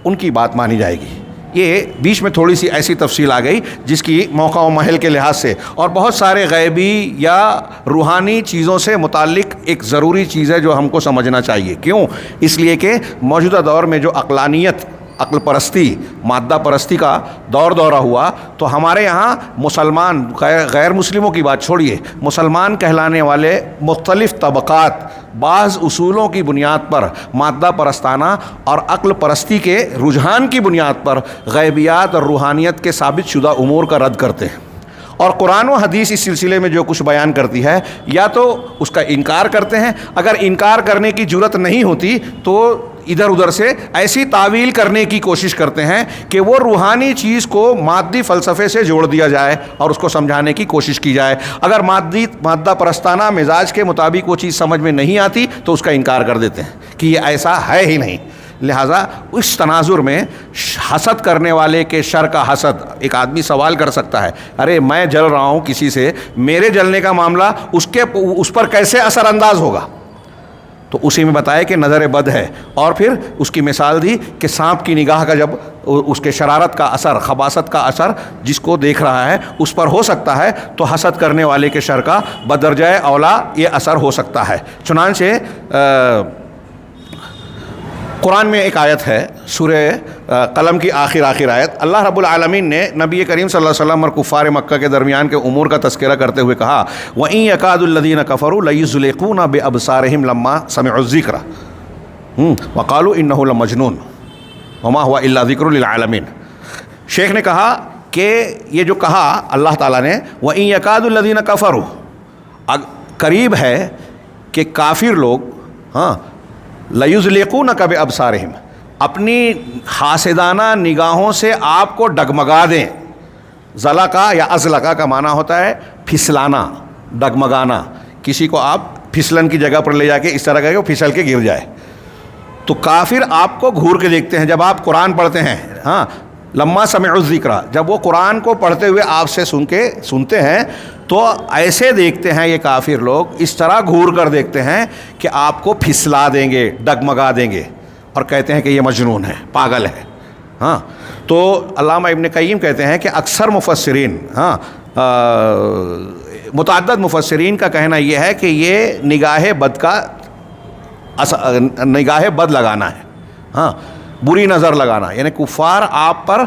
ان کی بات مانی جائے گی۔ یہ بیچ میں تھوڑی سی ایسی تفصیل آ گئی جس کی موقع و محل کے لحاظ سے اور بہت سارے غیبی یا روحانی چیزوں سے متعلق ایک ضروری چیز ہے جو ہم کو سمجھنا چاہیے۔ کیوں؟ اس لیے کہ موجودہ دور میں جو عقلانیت، عقل پرستی، مادہ پرستی کا دورہ ہوا، تو ہمارے یہاں مسلمان، غیر مسلموں کی بات چھوڑیے، مسلمان کہلانے والے مختلف طبقات بعض اصولوں کی بنیاد پر، مادہ پرستانہ اور عقل پرستی کے رجحان کی بنیاد پر غیبیات اور روحانیت کے ثابت شدہ امور کا رد کرتے ہیں، اور قرآن و حدیث اس سلسلے میں جو کچھ بیان کرتی ہے یا تو اس کا انکار کرتے ہیں، اگر انکار کرنے کی جرت نہیں ہوتی تو ادھر ادھر سے ایسی تعویل کرنے کی کوشش کرتے ہیں کہ وہ روحانی چیز کو مادی فلسفے سے جوڑ دیا جائے اور اس کو سمجھانے کی کوشش کی جائے۔ اگر مادہ پرستانہ مزاج کے مطابق وہ چیز سمجھ میں نہیں آتی تو اس کا انکار کر دیتے ہیں کہ یہ ایسا ہے ہی نہیں۔ لہٰذا اس تناظر میں حسد کرنے والے کے شر کا حسد، ایک آدمی سوال کر سکتا ہے، ارے میں جل رہا ہوں کسی سے، میرے جلنے کا معاملہ اس پر کیسے اثر انداز ہوگا؟ تو اسی میں بتایا کہ نظر بد ہے، اور پھر اس کی مثال دی کہ سانپ کی نگاہ کا جب اس کے شرارت کا اثر، خباثت کا اثر جس کو دیکھ رہا ہے اس پر ہو سکتا ہے، تو حسد کرنے والے کے شر کا بدرجہ اولا یہ اثر ہو سکتا ہے۔ چنانچہ قرآن میں ایک آیت ہے، سورہ قلم کی آخر آیت، اللہ رب العالمین نے نبی کریم صلی اللہ علیہ وسلم اور کفار مکہ کے درمیان کے امور کا تذکرہ کرتے ہوئے کہا وَإِن يَكَادُ الَّذِينَ كَفَرُوا لَيُزْلِقُونَ بِأَبْصَارِهِمْ لَمَّا سَمِعُوا الذِّكْرَ وَقَالُوا إِنَّهُ لَمَجْنُونٌ وَمَا هُوَ إِلَّا ذِكْرٌ لِلْعَالَمِينَ۔ شیخ نے کہا کہ یہ جو کہا اللہ تعالیٰ نے وَإِن يَكَادُ الَّذِينَ كَفَرُوا، قریب ہے کہ کافر لوگ لَيُزْلِقُونَكَ بِأَبْصَارِهِمْ، اپنی حاسدانہ نگاہوں سے آپ کو ڈگمگا دیں. زلقہ یا ازلقہ کا معنی ہوتا ہے پھسلانا، ڈگمگانا. کسی کو آپ پھسلن کی جگہ پر لے جا کے اس طرح کہ وہ پھسل کے گر جائے. تو کافر آپ کو گھور کے دیکھتے ہیں جب آپ قرآن پڑھتے ہیں. ہاں، لما سمعوا الذکر، جب وہ قرآن کو پڑھتے ہوئے آپ سے سنتے ہیں تو ایسے دیکھتے ہیں یہ کافر لوگ، اس طرح گھور کر دیکھتے ہیں کہ آپ کو پھسلا دیں گے، ڈگمگا دیں گے، اور کہتے ہیں کہ یہ مجنون ہے، پاگل ہے. ہاں، تو علامہ ابن قیم کہتے ہیں کہ اکثر مفسرین، متعدد مفسرین کا کہنا یہ ہے کہ یہ نگاہ بد لگانا ہے. ہاں، بری نظر لگانا، یعنی کفار آپ پر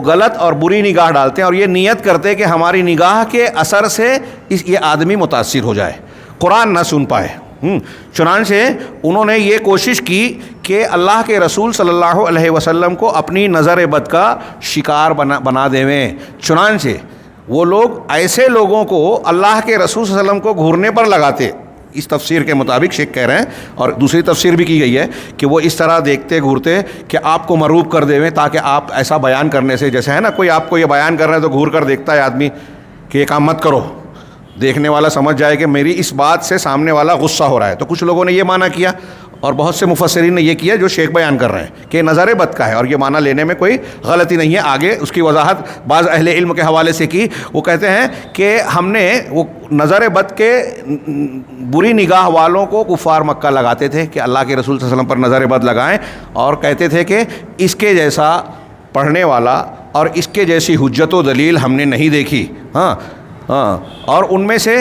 غلط اور بری نگاہ ڈالتے ہیں اور یہ نیت کرتے ہیں کہ ہماری نگاہ کے اثر سے یہ آدمی متاثر ہو جائے، قرآن نہ سن پائے. چنانچہ انہوں نے یہ کوشش کی کہ اللہ کے رسول صلی اللہ علیہ وسلم کو اپنی نظر بد کا شکار بنا دیویں. چنانچہ وہ لوگ ایسے لوگوں کو اللہ کے رسول صلی اللہ علیہ وسلم کو گھورنے پر لگاتے. اس تفسیر کے مطابق شیخ کہہ رہے ہیں، اور دوسری تفسیر بھی کی گئی ہے کہ وہ اس طرح دیکھتے گھورتے کہ آپ کو مروب کر دیویں، تاکہ آپ ایسا بیان کرنے سے، جیسے ہے نا کوئی آپ کو یہ بیان کر رہے ہیں تو گھور کر دیکھتا ہے آدمی کہ یہ کام مت کرو، دیکھنے والا سمجھ جائے کہ میری اس بات سے سامنے والا غصہ ہو رہا ہے. تو کچھ لوگوں نے یہ معنی کیا اور بہت سے مفسرین نے یہ کیا جو شیخ بیان کر رہے ہیں کہ نظر بد کا ہے، اور یہ معنی لینے میں کوئی غلطی نہیں ہے. آگے اس کی وضاحت بعض اہل علم کے حوالے سے کی. وہ کہتے ہیں کہ ہم نے وہ نظر بد کے بری نگاہ والوں کو کفار مکہ لگاتے تھے کہ اللہ کے رسول صلی اللہ علیہ وسلم پر نظر بد لگائیں، اور کہتے تھے کہ اس کے جیسا پڑھنے والا اور اس کے جیسی حجت و دلیل ہم نے نہیں دیکھی. اور ان میں سے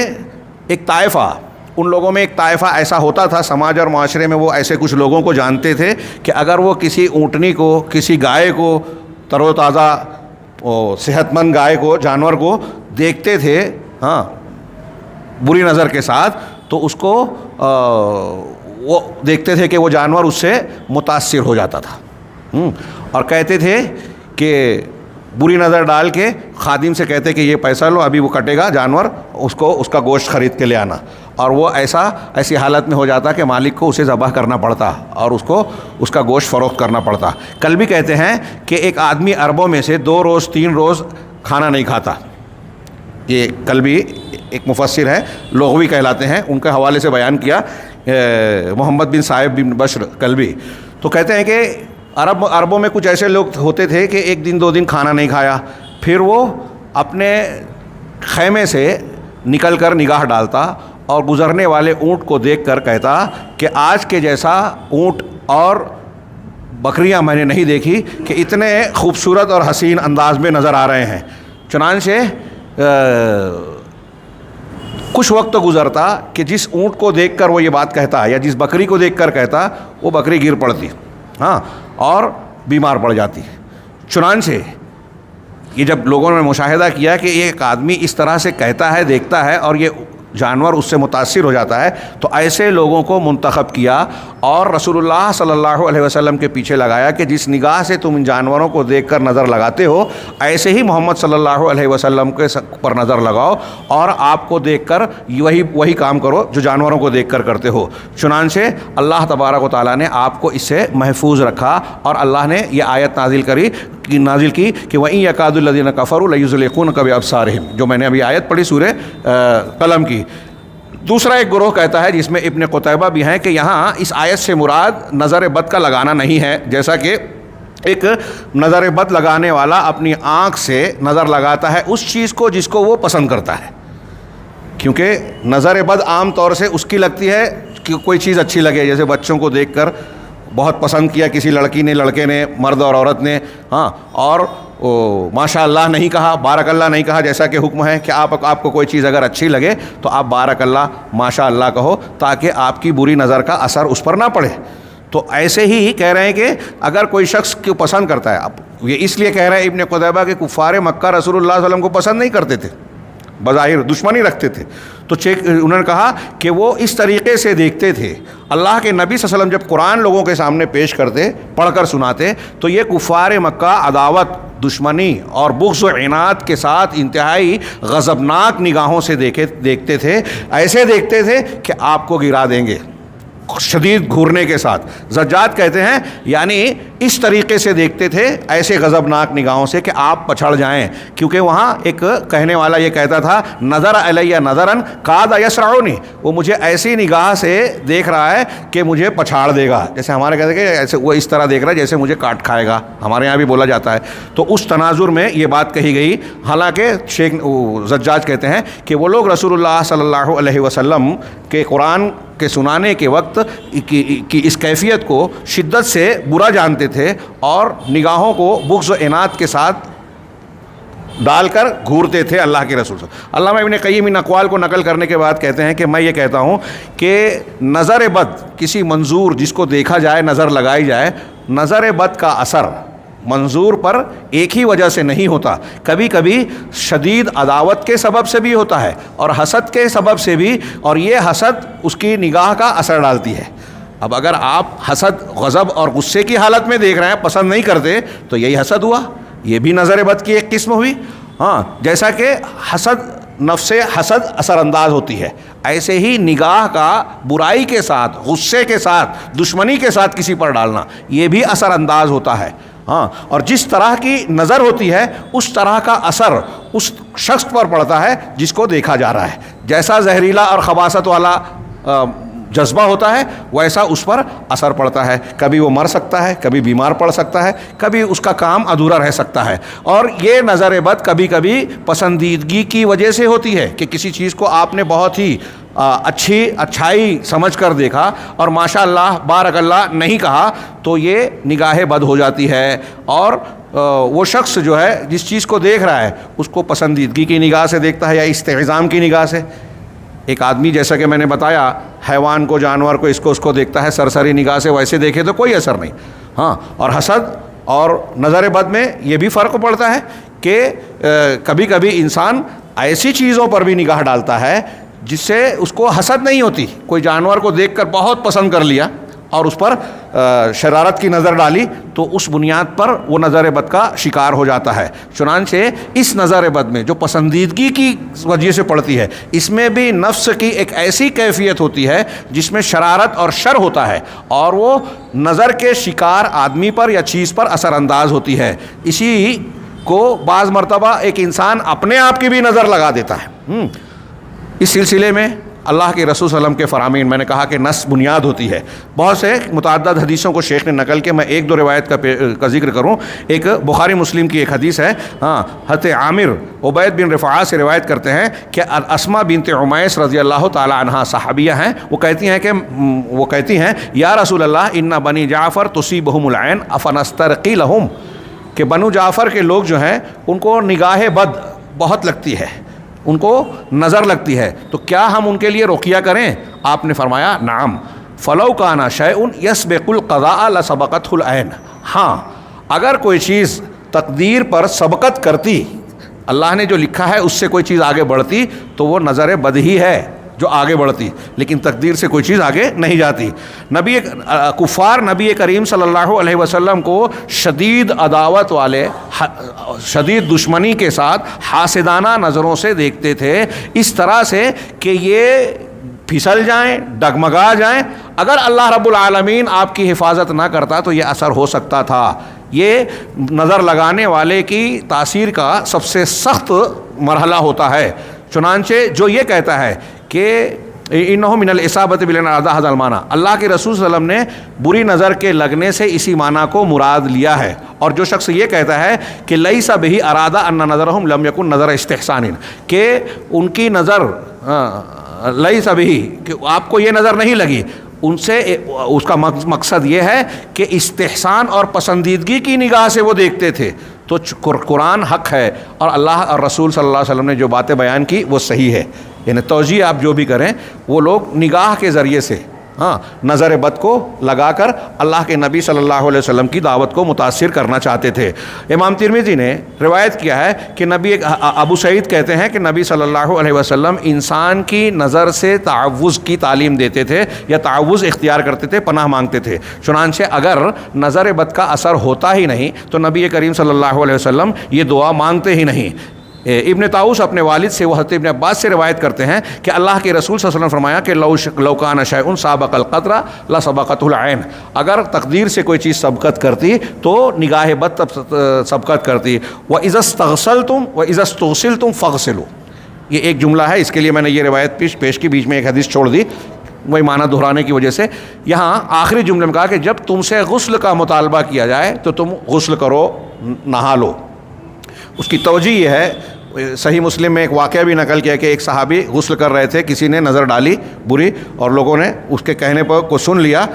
ایک طائفہ، ان لوگوں میں ایک طائفہ ایسا ہوتا تھا سماج اور معاشرے میں، وہ ایسے کچھ لوگوں کو جانتے تھے کہ اگر وہ کسی اونٹنی کو، کسی گائے کو، تر و تازہ صحت مند گائے کو، جانور کو دیکھتے تھے بری نظر کے ساتھ، تو اس کو وہ دیکھتے تھے کہ وہ جانور اس سے متاثر ہو جاتا تھا. اور کہتے تھے کہ بری نظر ڈال کے خادم سے کہتے کہ یہ پیسہ لو، ابھی وہ کٹے گا جانور، اس کا گوشت خرید کے لے آنا. اور وہ ایسی حالت میں ہو جاتا کہ مالک کو اسے ذبح کرنا پڑتا اور اس کا گوشت فروخت کرنا پڑتا. کل بھی کہتے ہیں کہ ایک آدمی عربوں میں سے 2 روز 3 روز کھانا نہیں کھاتا. یہ کل بھی ایک مفسر ہے، لغوی کہلاتے ہیں، ان کے حوالے سے بیان کیا محمد بن صاحب بن بشر کلبی. تو کہتے ہیں کہ عربوں میں کچھ ایسے لوگ ہوتے تھے کہ 1 دن 2 دن کھانا نہیں کھایا، پھر وہ اپنے خیمے سے نکل کر نگاہ ڈالتا اور گزرنے والے اونٹ کو دیکھ کر کہتا کہ آج کے جیسا اونٹ اور بکریاں میں نے نہیں دیکھی کہ اتنے خوبصورت اور حسین انداز میں نظر آ رہے ہیں. چنانچہ کچھ وقت گزرتا کہ جس اونٹ کو دیکھ کر وہ یہ بات کہتا یا جس بکری کو دیکھ کر کہتا، وہ بکری گر پڑتی اور بیمار پڑ جاتی. چنانچہ یہ جب لوگوں نے مشاہدہ کیا کہ ایک آدمی اس طرح سے کہتا ہے، دیکھتا ہے، اور یہ جانور اس سے متاثر ہو جاتا ہے، تو ایسے لوگوں کو منتخب کیا اور رسول اللہ صلی اللہ علیہ وسلم کے پیچھے لگایا کہ جس نگاہ سے تم ان جانوروں کو دیکھ کر نظر لگاتے ہو، ایسے ہی محمد صلی اللہ علیہ وسلم کے پر نظر لگاؤ اور آپ کو دیکھ کر وہی کام کرو جو جانوروں کو دیکھ کر کرتے ہو. چنانچہ اللہ تبارک و تعالیٰ نے آپ کو اس سے محفوظ رکھا، اور اللہ نے یہ آیت نازل کی کہ وَإِن يَكَادُ الَّذِينَ كَفَرُوا لَيُزْلِقُونَكَ بِأَبْصَارِهِمْ، جو میں نے ابھی آیت پڑھی سورہ قلم کی. دوسرا ایک گروہ کہتا ہے جس میں ابن قتیبہ بھی ہیں کہ یہاں اس آیت سے مراد نظر بد کا لگانا نہیں ہے، جیسا کہ ایک نظر بد لگانے والا اپنی آنکھ سے نظر لگاتا ہے اس چیز کو جس کو وہ پسند کرتا ہے. کیونکہ نظر بد عام طور سے اس کی لگتی ہے کہ کوئی چیز اچھی لگے، جیسے بچوں کو دیکھ کر بہت پسند کیا کسی لڑکی نے، لڑکے نے، مرد اور عورت نے، اور ماشاء اللہ نہیں کہا، بارک اللہ نہیں کہا، جیسا کہ حکم ہے کہ آپ کو کوئی چیز اگر اچھی لگے تو آپ بارک اللہ، ماشاء اللہ کہو، تاکہ آپ کی بری نظر کا اثر اس پر نہ پڑے. تو ایسے ہی کہہ رہے ہیں کہ اگر کوئی شخص کو پسند کرتا ہے، اب یہ اس لیے کہہ رہے ہیں ابن قتیبہ کہ کفار مکہ رسول اللہ صلی اللہ علیہ وسلم کو پسند نہیں کرتے تھے، بظاہر دشمنی رکھتے تھے. تو انہوں نے کہا کہ وہ اس طریقے سے دیکھتے تھے. اللہ کے نبی صلی اللہ علیہ وسلم جب قرآن لوگوں کے سامنے پیش کرتے، پڑھ کر سناتے، تو یہ کفار مکہ عداوت، دشمنی اور بغض و عناد کے ساتھ انتہائی غضبناک نگاہوں سے دیکھتے تھے. ایسے دیکھتے تھے کہ آپ کو گرا دیں گے، شدید گھورنے کے ساتھ. زجاج کہتے ہیں یعنی اس طریقے سے دیکھتے تھے ایسے غضبناک نگاہوں سے کہ آپ پچھڑ جائیں, کیونکہ وہاں ایک کہنے والا یہ کہتا تھا نظر علیہ نظرن کاد یسرعنی, وہ مجھے ایسی نگاہ سے دیکھ رہا ہے کہ مجھے پچھاڑ دے گا, جیسے ہمارے کہتے ہیں کہ ایسے وہ اس طرح دیکھ رہا ہے جیسے مجھے کاٹ کھائے گا, ہمارے یہاں بھی بولا جاتا ہے. تو اس تناظر میں یہ بات کہی گئی. حالانکہ شیخ زجاج کہتے ہیں کہ وہ لوگ رسول اللہ صلی اللہ علیہ وسلم کے قرآن کے سنانے کے وقت کی اس کیفیت کو شدت سے برا جانتے تھے اور نگاہوں کو بغض و عناد کے ساتھ ڈال کر گھورتے تھے اللہ کے رسول. علامہ ابن قیم ان اقوال کو نقل کرنے کے بعد کہتے ہیں کہ میں یہ کہتا ہوں کہ نظر بد, کسی منظور جس کو دیکھا جائے, نظر لگائی جائے, نظر بد کا اثر منظور پر ایک ہی وجہ سے نہیں ہوتا, کبھی کبھی شدید عداوت کے سبب سے بھی ہوتا ہے اور حسد کے سبب سے بھی, اور یہ حسد اس کی نگاہ کا اثر ڈالتی ہے. اب اگر آپ حسد غضب اور غصے کی حالت میں دیکھ رہے ہیں, پسند نہیں کرتے, تو یہی حسد ہوا, یہ بھی نظر بد کی ایک قسم ہوئی. ہاں, جیسا کہ حسد نفس حسد اثر انداز ہوتی ہے, ایسے ہی نگاہ کا برائی کے ساتھ, غصے کے ساتھ, دشمنی کے ساتھ کسی پر ڈالنا یہ بھی اثر انداز ہوتا ہے. ہاں, اور جس طرح کی نظر ہوتی ہے اس طرح کا اثر اس شخص پر پڑتا ہے جس کو دیکھا جا رہا ہے. جیسا زہریلا اور خباثت والا جذبہ ہوتا ہے ویسا اس پر اثر پڑتا ہے. کبھی وہ مر سکتا ہے, کبھی بیمار پڑ سکتا ہے, کبھی اس کا کام ادھورا رہ سکتا ہے. اور یہ نظر بد کبھی کبھی پسندیدگی کی وجہ سے ہوتی ہے کہ کسی چیز کو آپ نے بہت ہی اچھائی سمجھ کر دیکھا اور ماشاء اللہ بارک اللہ نہیں کہا, تو یہ نگاہ بد ہو جاتی ہے. اور وہ شخص جو ہے جس چیز کو دیکھ رہا ہے اس کو پسندیدگی کی نگاہ سے دیکھتا ہے یا استعظام کی نگاہ سے. ایک آدمی جیسا کہ میں نے بتایا حیوان کو, جانور کو, اس کو دیکھتا ہے سرسری نگاہ سے, ویسے دیکھے تو کوئی اثر نہیں. ہاں, اور حسد اور نظر بد میں یہ بھی فرق پڑتا ہے کہ کبھی کبھی انسان ایسی چیزوں پر بھی نگاہ ڈالتا ہے جس سے اس کو حسد نہیں ہوتی. کوئی جانور کو دیکھ کر بہت پسند کر لیا اور اس پر شرارت کی نظر ڈالی, تو اس بنیاد پر وہ نظر بد کا شکار ہو جاتا ہے. چنانچہ اس نظر بد میں جو پسندیدگی کی وجہ سے پڑتی ہے, اس میں بھی نفس کی ایک ایسی کیفیت ہوتی ہے جس میں شرارت اور شر ہوتا ہے, اور وہ نظر کے شکار آدمی پر یا چیز پر اثر انداز ہوتی ہے. اسی کو بعض مرتبہ ایک انسان اپنے آپ کی بھی نظر لگا دیتا ہے. اس سلسلے میں اللہ کے رسول صلی اللہ علیہ وسلم کے فرامین, میں نے کہا کہ نص بنیاد ہوتی ہے. بہت سے متعدد حدیثوں کو شیخ نے نقل کے, میں ایک دو روایت کا ذکر کروں. ایک بخاری مسلم کی ایک حدیث ہے. ہاں, حضرت عامر عبید بن رفاعہ سے روایت کرتے ہیں کہ اسما بنت عمیس رضی اللہ تعالی عنہا صحابیہ ہیں. وہ کہتی ہیں یا رسول اللہ ان بنی جعفر تصیبہم العین افنسترقی لہم, کہ بنو جعفر کے لوگ جو ہیں ان کو نگاہ بد بہت لگتی ہے, ان کو نظر لگتی ہے, تو کیا ہم ان کے لیے رقیہ کریں؟ آپ نے فرمایا نعم, فلو کانا شیء یسبق القضاء لسبقتہ العین. ہاں, اگر کوئی چیز تقدیر پر سبقت کرتی, اللہ نے جو لکھا ہے اس سے کوئی چیز آگے بڑھتی, تو وہ نظر بد ہی ہے جو آگے بڑھتی, لیکن تقدیر سے کوئی چیز آگے نہیں جاتی. کفار نبی کریم صلی اللہ علیہ وسلم کو شدید عداوت والے, شدید دشمنی کے ساتھ حاسدانہ نظروں سے دیکھتے تھے, اس طرح سے کہ یہ پھسل جائیں, ڈگمگا جائیں. اگر اللہ رب العالمین آپ کی حفاظت نہ کرتا تو یہ اثر ہو سکتا تھا. یہ نظر لگانے والے کی تاثیر کا سب سے سخت مرحلہ ہوتا ہے. چنانچہ جو یہ کہتا ہے کہ انہو من الاصابۃ بالانعداء ھذا المعنی, اللہ کے رسول صلی اللہ علیہ وسلم نے بری نظر کے لگنے سے اسی معنی کو مراد لیا ہے. اور جو شخص یہ کہتا ہے کہ لیس بہ ارادہ ان نظرہم لم یکن نظر استحسان, کہ ان کی نظر لیس بہ, کہ آپ کو یہ نظر نہیں لگی, ان سے اس کا مقصد یہ ہے کہ استحسان اور پسندیدگی کی نگاہ سے وہ دیکھتے تھے. تو قرآن حق ہے اور اللہ اور رسول صلی اللہ علیہ وسلم نے جو باتیں بیان کی وہ صحیح ہے. یعنی توجیہ آپ جو بھی کریں, وہ لوگ نگاہ کے ذریعے سے نظر بد کو لگا کر اللہ کے نبی صلی اللہ علیہ وسلم کی دعوت کو متاثر کرنا چاہتے تھے. امام ترمذی نے روایت کیا ہے کہ ابو سعید کہتے ہیں کہ نبی صلی اللہ علیہ وسلم انسان کی نظر سے تعوذ کی تعلیم دیتے تھے یا تعوذ اختیار کرتے تھے, پناہ مانگتے تھے. چنانچہ اگر نظر بد کا اثر ہوتا ہی نہیں تو نبی کریم صلی اللہ علیہ وسلم یہ دعا مانگتے ہی نہیں. ابن طاؤس اپنے والد سے وہ حضرت ابن عباس سے روایت کرتے ہیں کہ اللہ کے رسول صلی اللہ علیہ وسلم فرمایا کہ لو کان شیء سابق القدر لسبقته العین، اگر تقدیر سے کوئی چیز سبقت کرتی تو نگاہ بد سبقت کرتی۔ وَإِذَا اسْتَغْسَلْتُمْ وَإِذَا اسْتُغْسِلْتُمْ فَاغْسِلُوا، یہ ایک جملہ ہے، اس کے لیے میں نے یہ روایت پیش کی، بیچ میں ایک حدیث چھوڑ دی وہی معنی دہرانے کی وجہ سے۔ یہاں آخری جملے میں کہا کہ جب تم سے غسل کا مطالبہ کیا جائے تو تم غسل کرو، نہا لو۔ اس کی توجہ یہ ہے، صحیح مسلم میں ایک واقعہ بھی نقل کیا کہ ایک صحابی غسل کر رہے تھے، کسی نے نظر ڈالی بری اور لوگوں نے اس کے کہنے پر کو سن لیا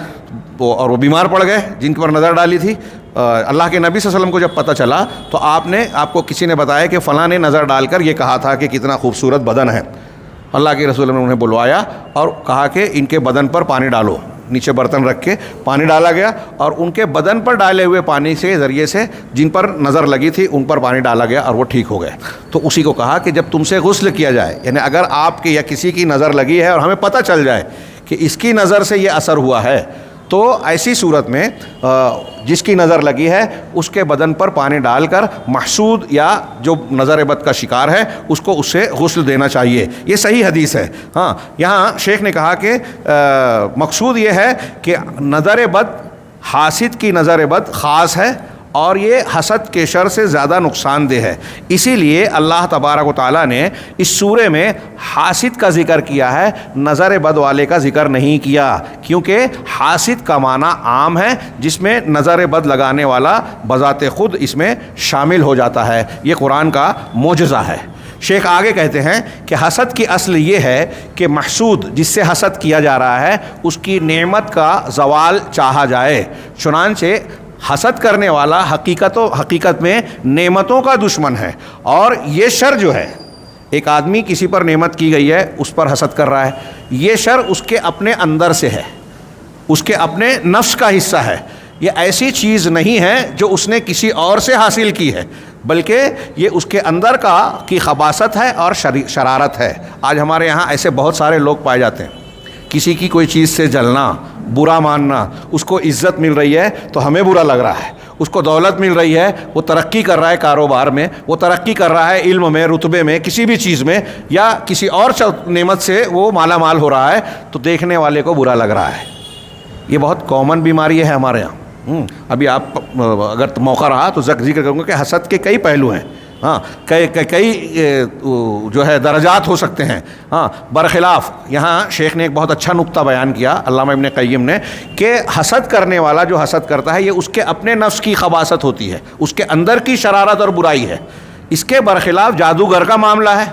اور وہ بیمار پڑ گئے جن پر نظر ڈالی تھی۔ اللہ کے نبی صلی اللہ علیہ وسلم کو جب پتہ چلا تو آپ کو کسی نے بتایا کہ فلاں نے نظر ڈال کر یہ کہا تھا کہ کتنا خوبصورت بدن ہے۔ اللہ کے رسول نے انہیں بلوایا اور کہا کہ ان کے بدن پر پانی ڈالو، نیچے برتن رکھ کے پانی ڈالا گیا اور ان کے بدن پر ڈالے ہوئے پانی سے ذریعے سے جن پر نظر لگی تھی ان پر پانی ڈالا گیا اور وہ ٹھیک ہو گئے۔ تو اسی کو کہا کہ جب تم سے غسل کیا جائے، یعنی اگر آپ کے یا کسی کی نظر لگی ہے اور ہمیں پتہ چل جائے کہ اس کی نظر سے یہ اثر ہوا ہے، تو ایسی صورت میں جس کی نظر لگی ہے اس کے بدن پر پانی ڈال کر محسود یا جو نظر بد کا شکار ہے اس کو اس سے غسل دینا چاہیے۔ یہ صحیح حدیث ہے۔ ہاں، یہاں شیخ نے کہا کہ مقصود یہ ہے کہ نظر بد، حاسد کی نظر بد خاص ہے اور یہ حسد کے شر سے زیادہ نقصان دہ ہے، اسی لیے اللہ تبارک و تعالیٰ نے اس سورے میں حاسد کا ذکر کیا ہے، نظر بد والے کا ذکر نہیں کیا، کیونکہ حاسد کا معنی عام ہے جس میں نظر بد لگانے والا بذات خود اس میں شامل ہو جاتا ہے۔ یہ قرآن کا معجزہ ہے۔ شیخ آگے کہتے ہیں کہ حسد کی اصل یہ ہے کہ محسود جس سے حسد کیا جا رہا ہے اس کی نعمت کا زوال چاہا جائے، چنانچہ حسد کرنے والا حقیقت میں نعمتوں کا دشمن ہے۔ اور یہ شر جو ہے، ایک آدمی کسی پر نعمت کی گئی ہے اس پر حسد کر رہا ہے، یہ شر اس کے اپنے اندر سے ہے، اس کے اپنے نفس کا حصہ ہے، یہ ایسی چیز نہیں ہے جو اس نے کسی اور سے حاصل کی ہے، بلکہ یہ اس کے اندر کی خباثت ہے اور شرارت ہے۔ آج ہمارے یہاں ایسے بہت سارے لوگ پائے جاتے ہیں، کسی کی کوئی چیز سے جلنا، برا ماننا، اس کو عزت مل رہی ہے تو ہمیں برا لگ رہا ہے، اس کو دولت مل رہی ہے، وہ ترقی کر رہا ہے کاروبار میں، وہ ترقی کر رہا ہے علم میں، رتبے میں، کسی بھی چیز میں، یا کسی اور نعمت سے وہ مالا مال ہو رہا ہے تو دیکھنے والے کو برا لگ رہا ہے۔ یہ بہت کامن بیماری ہے ہمارے یہاں۔ ابھی آپ اگر موقع رہا تو ذکر کروں گا کہ حسد کے کئی پہلو ہیں، ہاں، کئی جو ہے درجات ہو سکتے ہیں۔ ہاں، برخلاف یہاں شیخ نے ایک بہت اچھا نقطہ بیان کیا، علامہ ابن قیم نے، کہ حسد کرنے والا جو حسد کرتا ہے یہ اس کے اپنے نفس کی خباثت ہوتی ہے، اس کے اندر کی شرارت اور برائی ہے۔ اس کے برخلاف جادوگر کا معاملہ ہے۔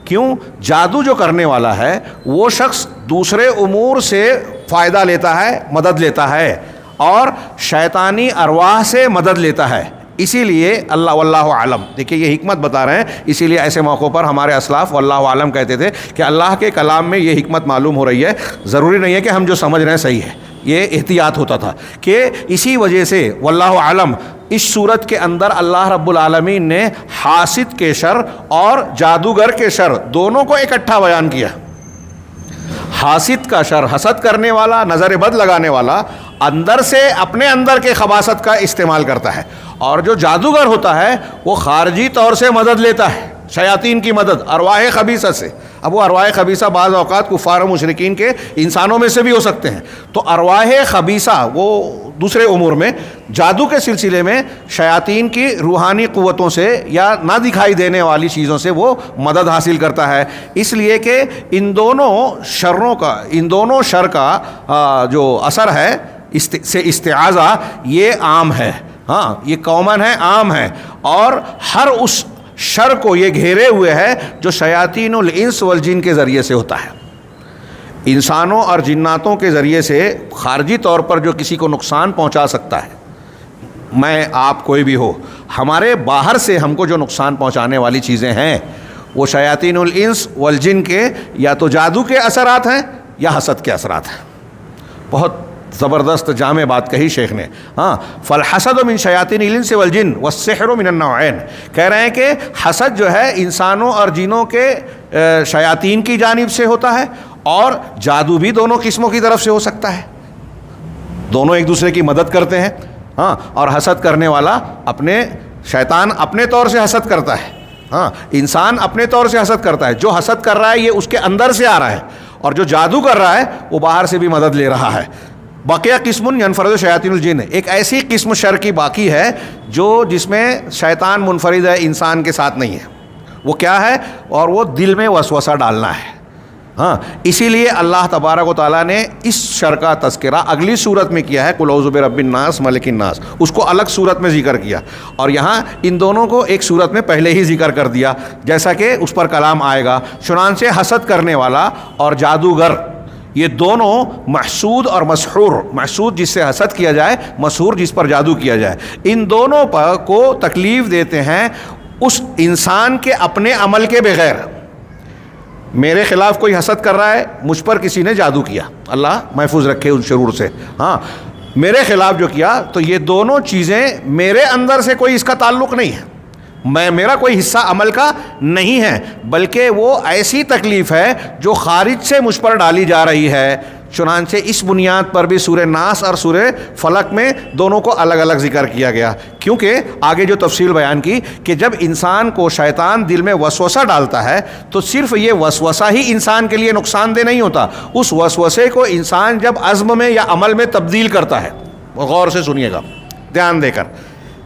کیوں؟ جادو جو کرنے والا ہے وہ شخص دوسرے امور سے فائدہ لیتا ہے، مدد لیتا ہے اور شیطانی ارواح سے مدد لیتا ہے۔ اسی لیے اللہ واللہ عالم، دیکھیے یہ حکمت بتا رہے ہیں، اسی لیے ایسے موقعوں پر ہمارے اسلاف واللہ عالم کہتے تھے کہ اللہ کے کلام میں یہ حکمت معلوم ہو رہی ہے، ضروری نہیں ہے کہ ہم جو سمجھ رہے ہیں صحیح ہے۔ یہ احتیاط ہوتا تھا کہ اسی وجہ سے واللہ عالم اس صورت کے اندر اللہ رب العالمین نے حاسد کے شر اور جادوگر کے شر دونوں کو اکٹھا بیان کیا۔ حاسد کا شر، حسد کرنے والا، نظر بد لگانے والا اندر سے اپنے اندر کے خباثت کا استعمال کرتا ہے، اور جو جادوگر ہوتا ہے وہ خارجی طور سے مدد لیتا ہے، شیاطین کی مدد، ارواح خبیثہ سے۔ اب وہ ارواح خبیثہ بعض اوقات کفار و مشرکین کے انسانوں میں سے بھی ہو سکتے ہیں، تو ارواح خبیثہ وہ دوسرے امور میں، جادو کے سلسلے میں شیاطین کی روحانی قوتوں سے یا نہ دکھائی دینے والی چیزوں سے وہ مدد حاصل کرتا ہے۔ اس لیے کہ ان دونوں شر کا جو اثر ہے سے استعاذہ یہ عام ہے، ہاں یہ کامن ہے، عام ہے، اور ہر اس شر کو یہ گھیرے ہوئے ہے جو شیاطین الانس والجن کے ذریعے سے ہوتا ہے۔ انسانوں اور جناتوں کے ذریعے سے خارجی طور پر جو کسی کو نقصان پہنچا سکتا ہے، میں آپ کوئی بھی ہو، ہمارے باہر سے ہم کو جو نقصان پہنچانے والی چیزیں ہیں وہ شیاطین الانس والجن کے یا تو جادو کے اثرات ہیں یا حسد کے اثرات ہیں۔ بہت زبردست جامع بات کہی شیخ نے۔ ہاں، فالحسد من شیاطین الانس والجن والسحر من النوعین، کہہ رہے ہیں کہ حسد جو ہے انسانوں اور جنوں کے شیاطین کی جانب سے ہوتا ہے، اور جادو بھی دونوں قسموں کی طرف سے ہو سکتا ہے، دونوں ایک دوسرے کی مدد کرتے ہیں۔ ہاں، اور حسد کرنے والا شیطان اپنے طور سے حسد کرتا ہے، ہاں، انسان اپنے طور سے حسد کرتا ہے، جو حسد کر رہا ہے یہ اس کے اندر سے آ رہا ہے، اور جو جادو کر رہا ہے وہ باہر سے بھی مدد لے رہا ہے۔ بقیہ قسم ینفرد شیاطین الجن، ایک ایسی قسم شر کی باقی ہے جس میں شیطان منفرد ہے، انسان کے ساتھ نہیں ہے۔ وہ کیا ہے؟ اور وہ دل میں وسوسہ ڈالنا ہے۔ ہاں، اسی لیے اللہ تبارک و تعالیٰ نے اس شر کا تذکرہ اگلی صورت میں کیا ہے، قل اعوذ برب الناس ملک الناس، اس کو الگ صورت میں ذکر کیا، اور یہاں ان دونوں کو ایک صورت میں پہلے ہی ذکر کر دیا، جیسا کہ اس پر کلام آئے گا۔ چنانچہ حسد کرنے والا اور جادوگر، یہ دونوں محسود اور مسحور، محسود جس سے حسد کیا جائے، مسحور جس پر جادو کیا جائے، ان دونوں پر کو تکلیف دیتے ہیں اس انسان کے اپنے عمل کے بغیر۔ میرے خلاف کوئی حسد کر رہا ہے، مجھ پر کسی نے جادو کیا، اللہ محفوظ رکھے ان شرور سے، ہاں، میرے خلاف جو کیا، تو یہ دونوں چیزیں میرے اندر سے کوئی اس کا تعلق نہیں ہے، میرا کوئی حصہ عمل کا نہیں ہے، بلکہ وہ ایسی تکلیف ہے جو خارج سے مجھ پر ڈالی جا رہی ہے۔ چنانچہ اس بنیاد پر بھی سورہ ناس اور سورہ فلق میں دونوں کو الگ الگ ذکر کیا گیا، کیونکہ آگے جو تفصیل بیان کی کہ جب انسان کو شیطان دل میں وسوسہ ڈالتا ہے تو صرف یہ وسوسہ ہی انسان کے لیے نقصان دہ نہیں ہوتا، اس وسوسے کو انسان جب عزم میں یا عمل میں تبدیل کرتا ہے، غور سے سنیے گا، دھیان دے کر،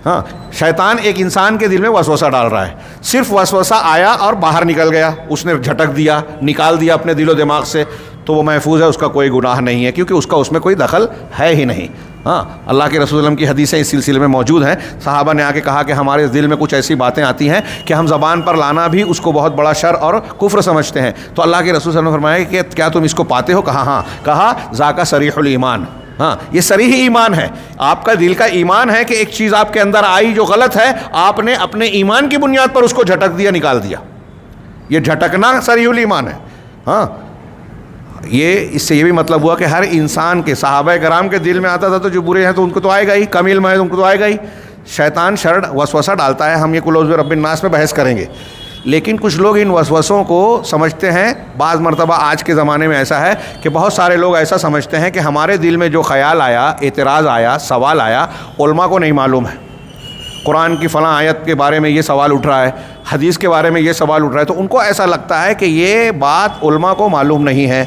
ہاں، شیطان ایک انسان کے دل میں وسوسہ ڈال رہا ہے، صرف وسوسہ آیا اور باہر نکل گیا، اس نے جھٹک دیا، نکال دیا اپنے دل و دماغ سے، تو وہ محفوظ ہے، اس کا کوئی گناہ نہیں ہے، کیونکہ اس میں کوئی دخل ہے ہی نہیں۔ ہاں، اللہ کے رسول صلی اللہ علیہ وسلم کی حدیثیں اس سلسلے میں موجود ہیں، صحابہ نے آ کے کہا کہ ہمارے دل میں کچھ ایسی باتیں آتی ہیں کہ ہم زبان پر لانا بھی اس کو بہت بڑا شر اور کفر سمجھتے ہیں، تو اللہ کے رسول صلی اللہ علیہ وسلم نے فرمایا کہ کیا تم اس کو پاتے ہو؟ کہا ہاں، کہا ذاک صریح الایمان، ہاں، یہ صریح ایمان ہے، آپ کا دل کا ایمان ہے کہ ایک چیز آپ کے اندر آئی جو غلط ہے، آپ نے اپنے ایمان کی بنیاد پر اس کو جھٹک دیا، نکال دیا، یہ جھٹکنا صریح الایمان ہے۔ ہاں، یہ اس سے یہ بھی مطلب ہوا کہ ہر انسان کے، صحابہ کرام کے دل میں آتا تھا تو جو برے ہیں تو ان کو تو آئے گا ہی، کم علم ہے ان کو تو آئے گا ہی، شیطان شر وسوسہ ڈالتا ہے، ہم یہ قل اعوذ برب الناس میں بحث کریں گے، لیکن کچھ لوگ ان وسوسوں کو سمجھتے ہیں، بعض مرتبہ آج کے زمانے میں ایسا ہے کہ بہت سارے لوگ ایسا سمجھتے ہیں کہ ہمارے دل میں جو خیال آیا، اعتراض آیا، سوال آیا، علماء کو نہیں معلوم ہے، قرآن کی فلاں آیت کے بارے میں یہ سوال اٹھ رہا ہے، حدیث کے بارے میں یہ سوال اٹھ رہا ہے، تو ان کو ایسا لگتا ہے کہ یہ بات علماء کو معلوم نہیں ہے،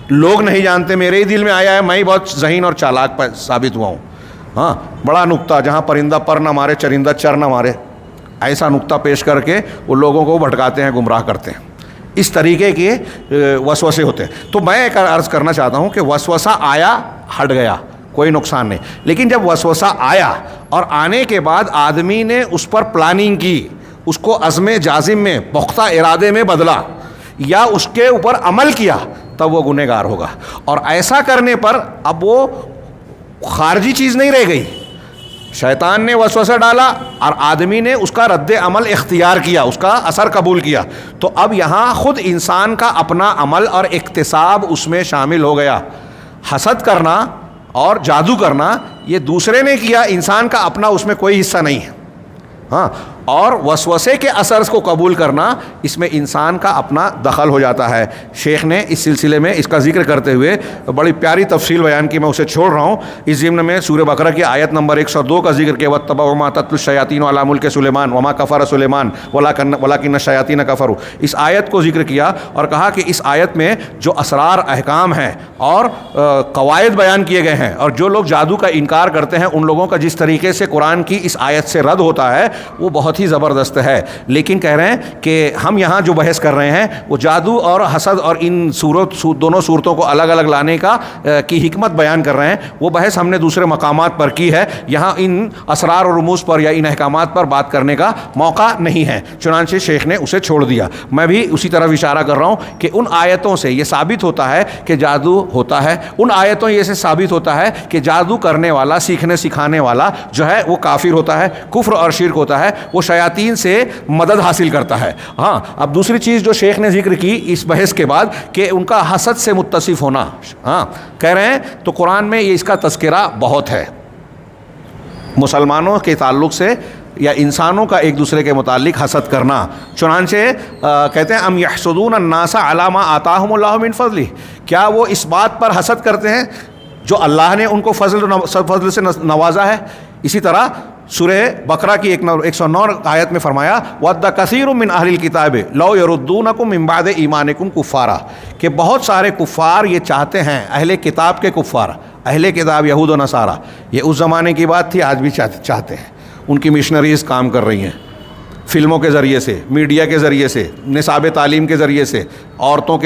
لوگ نہیں جانتے، میرے ہی دل میں آیا ہے، میں ہی بہت ذہین اور چالاک ثابت ہوا ہوں۔ ہاں، بڑا نکتہ، جہاں پرندہ پر نہ مارے چرندہ چر نہ مارے، ایسا نکتہ پیش کر کے وہ لوگوں کو بھٹکاتے ہیں، گمراہ کرتے ہیں، اس طریقے کے وسوسے ہوتے ہیں۔ تو میں ایک عرض کرنا چاہتا ہوں کہ وسوسہ آیا، ہٹ گیا، کوئی نقصان نہیں، لیکن جب وسوسہ آیا اور آنے کے بعد آدمی نے اس پر پلاننگ کی، اس کو عزم جازم میں، پختہ ارادے میں بدلا، یا اس کے اوپر عمل کیا، تب وہ گنہگار ہوگا۔ اور ایسا کرنے پر اب وہ خارجی چیز نہیں رہ گئی، شیطان نے وسوسہ ڈالا اور آدمی نے اس کا رد عمل اختیار کیا، اس کا اثر قبول کیا، تو اب یہاں خود انسان کا اپنا عمل اور اکتساب اس میں شامل ہو گیا۔ حسد کرنا اور جادو کرنا یہ دوسرے نے کیا، انسان کا اپنا اس میں کوئی حصہ نہیں ہے۔ ہاں، اور وسوسے کے اثر کو قبول کرنا، اس میں انسان کا اپنا دخل ہو جاتا ہے۔ شیخ نے اس سلسلے میں اس کا ذکر کرتے ہوئے بڑی پیاری تفصیل بیان کی، میں اسے چھوڑ رہا ہوں۔ اس ضمن میں سورہ بقرہ کی آیت نمبر 102 کا ذکر کیا، وَاتَّبَعُوا مَا تَتْلُو الشَّيَاطِينُ عَلَىٰ مُلْكِ سُلَيْمَانَ وَمَا كَفَرَ سُلَيْمَانُ وَلَٰكِنَّ الشَّيَاطِينَ كَفَرُوا، اس آیت کو ذکر کیا اور کہا کہ اس آیت میں جو اسرار احکام ہیں اور قواعد بیان کیے گئے ہیں، اور جو لوگ جادو کا انکار کرتے ہیں ان لوگوں کا جس طریقے سے قرآن کی اس آیت سے رد ہوتا ہے وہ بہت ہی زبردست ہے۔ لیکن کہہ رہے ہیں کہ ہم یہاں جو بحث کر رہے ہیں وہ جادو اور حسد اور ان دونوں صورتوں کو الگ الگ لانے کی حکمت بیان کر رہے ہیں، وہ بحث ہم نے دوسرے مقامات پر کی ہے، یہاں ان اسرار اور رموز پر یا ان احکامات پر بات کرنے کا موقع نہیں ہے، چنانچہ شیخ نے اسے چھوڑ دیا۔ میں بھی اسی طرف اشارہ کر رہا ہوں کہ ان آیتوں سے یہ ثابت ہوتا ہے کہ جادو ہوتا ہے، ان آیتوں یہ سے ثابت ہوتا ہے کہ جادو کرنے والا، سیکھنے سکھانے والا جو ہے وہ کافر ہوتا ہے، کفر اور شرک ہوتا ہے، وہ شیاطین سے مدد حاصل کرتا ہے۔ ہاں، اب دوسری چیز جو شیخ نے ذکر کی اس بحث کے بعد کہ ان کا حسد سے متصف ہونا، ہاں کہہ رہے ہیں تو قرآن میں یہ اس کا تذکرہ بہت ہے، مسلمانوں کے تعلق سے یا انسانوں کا ایک دوسرے کے متعلق حسد کرنا۔ چنانچہ کہتے ہیں ام یحسدون الناس علی ما آتاہم اللہ من فضلہ، کیا وہ اس بات پر حسد کرتے ہیں جو اللہ نے ان کو فضل سے نوازا ہے۔ اسی طرح سورہ بقرہ کی 109 آیت میں فرمایا وَدَّ كَثِيرٌ مِّنْ أَهْلِ الْكِتَابِ لَوْ يَرُدُّونَكُم مِّن بَعْدِ إِيمَانِكُمْ كُفَّارًا، کہ بہت سارے کفار یہ چاہتے ہیں، اہل کتاب کے کفار، اہل کتاب یہود و نصارہ، یہ اس زمانے کی بات تھی، آج بھی چاہتے ہیں۔ ان کی مشنریز کام کر رہی ہیں، فلموں کے ذریعے سے، میڈیا کے ذریعے سے، نصاب تعلیم کے ذریعے سے، عورتوں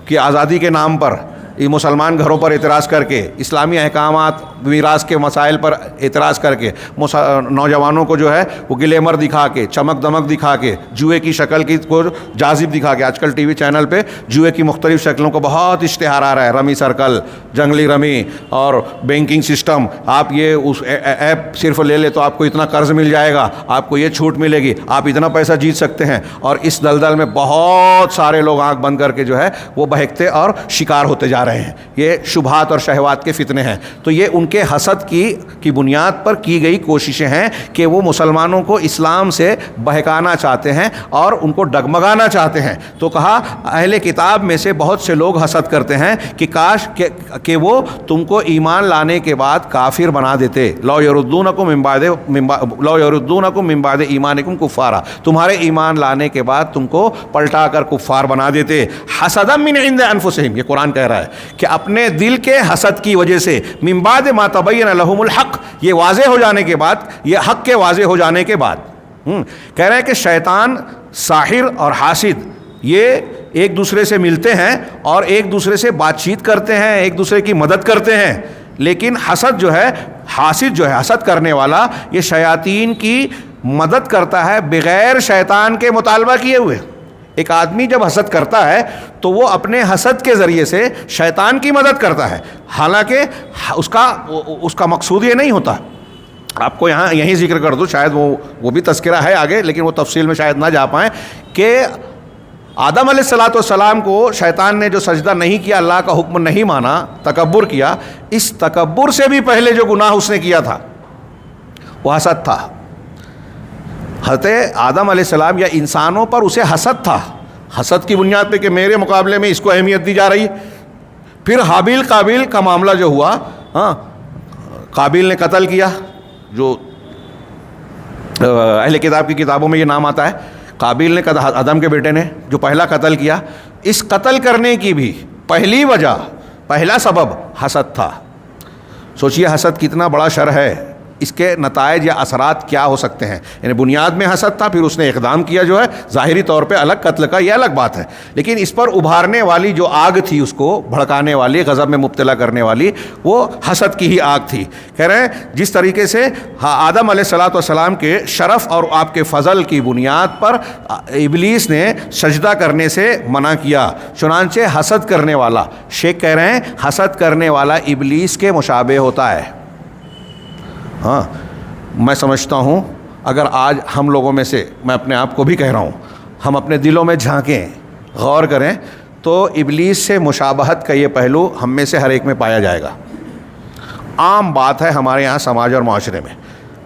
کی آزادی کے نام پر یہ مسلمان گھروں پر اعتراض کر کے، اسلامی احکامات میراث کے مسائل پر اعتراض کر کے، نوجوانوں کو جو ہے وہ گلیمر دکھا کے، چمک دمک دکھا کے، جوئے کی شکل کو جاذب دکھا کے، آج کل ٹی وی چینل پہ جوئے کی مختلف شکلوں کو بہت اشتہار آ رہا ہے، رمی سرکل، جنگلی رمی اور بینکنگ سسٹم، آپ یہ اس ایپ صرف لے لے تو آپ کو اتنا قرض مل جائے گا، آپ کو یہ چھوٹ ملے گی، آپ اتنا پیسہ جیت سکتے ہیں، اور اس دلدل میں بہت سارے لوگ آنکھ بند کر کے جو ہے وہ بہکتے اور شکار ہوتے جا رہے ہیں۔ یہ شبہات اور شہوات کے فتنے ہیں۔ تو یہ ان کے حسد کی بنیاد پر کی گئی کوششیں ہیں کہ وہ مسلمانوں کو اسلام سے بہکانا چاہتے ہیں اور ان کو ڈگمگانا چاہتے ہیں۔ تو کہا اہل کتاب میں سے بہت سے لوگ حسد کرتے ہیں کہ کاش کہ وہ تم کو ایمان لانے کے بعد کافر بنا دیتے، لو یردونکم من بعد ایمانکم کفارا، تمہارے ایمان لانے کے بعد تم کو پلٹا کر کفار بنا دیتے، حسدا من عند انفسہم، یہ قرآن کہہ رہا ہے کہ اپنے دل کے حسد کی وجہ سے، من بعد ما تبین لہم الحق، یہ واضح ہو جانے کے بعد، یہ حق کے واضح ہو جانے کے بعد کہہ رہے ہیں کہ شیطان، ساحر اور حاسد یہ ایک دوسرے سے ملتے ہیں اور ایک دوسرے سے بات چیت کرتے ہیں، ایک دوسرے کی مدد کرتے ہیں، لیکن حسد جو ہے، حاسد جو ہے، حسد کرنے والا، یہ شیاطین کی مدد کرتا ہے بغیر شیطان کے مطالبہ کیے ہوئے۔ ایک آدمی جب حسد کرتا ہے تو وہ اپنے حسد کے ذریعے سے شیطان کی مدد کرتا ہے، حالانکہ اس کا مقصود یہ نہیں ہوتا۔ آپ کو یہیں ذکر کر دوں، شاید وہ بھی تذکرہ ہے آگے، لیکن وہ تفصیل میں شاید نہ جا پائیں، کہ آدم علیہ السلام کو شیطان نے جو سجدہ نہیں کیا، اللہ کا حکم نہیں مانا، تکبر کیا، اس تکبر سے بھی پہلے جو گناہ اس نے کیا تھا وہ حسد تھا۔ حضرت آدم علیہ السلام یا انسانوں پر اسے حسد تھا، حسد کی بنیاد پہ کہ میرے مقابلے میں اس کو اہمیت دی جا رہی ہے۔ پھر حابیل قابیل کا معاملہ جو ہوا، قابیل نے قتل کیا، جو اہل کتاب کی کتابوں میں یہ نام آتا ہے، قابیل نے آدم کے بیٹے نے جو پہلا قتل کیا، اس قتل کرنے کی بھی پہلی وجہ، پہلا سبب حسد تھا۔ سوچئے حسد کتنا بڑا شر ہے، اس کے نتائج یا اثرات کیا ہو سکتے ہیں۔ یعنی بنیاد میں حسد تھا، پھر اس نے اقدام کیا جو ہے ظاہری طور پہ الگ قتل کا، یہ الگ بات ہے، لیکن اس پر ابھارنے والی جو آگ تھی، اس کو بھڑکانے والی، غضب میں مبتلا کرنے والی، وہ حسد کی ہی آگ تھی۔ کہہ رہے ہیں جس طریقے سے آدم علیہ السلام کے شرف اور آپ کے فضل کی بنیاد پر ابلیس نے سجدہ کرنے سے منع کیا، چنانچہ حسد کرنے والا، شیخ کہہ رہے ہیں حسد کرنے والا ابلیس کے مشابہ ہوتا ہے۔ ہاں، میں سمجھتا ہوں اگر آج ہم لوگوں میں سے، میں اپنے آپ کو بھی کہہ رہا ہوں، ہم اپنے دلوں میں جھانکیں، غور کریں، تو ابلیس سے مشابہت کا یہ پہلو ہم میں سے ہر ایک میں پایا جائے گا۔ عام بات ہے ہمارے یہاں سماج اور معاشرے میں،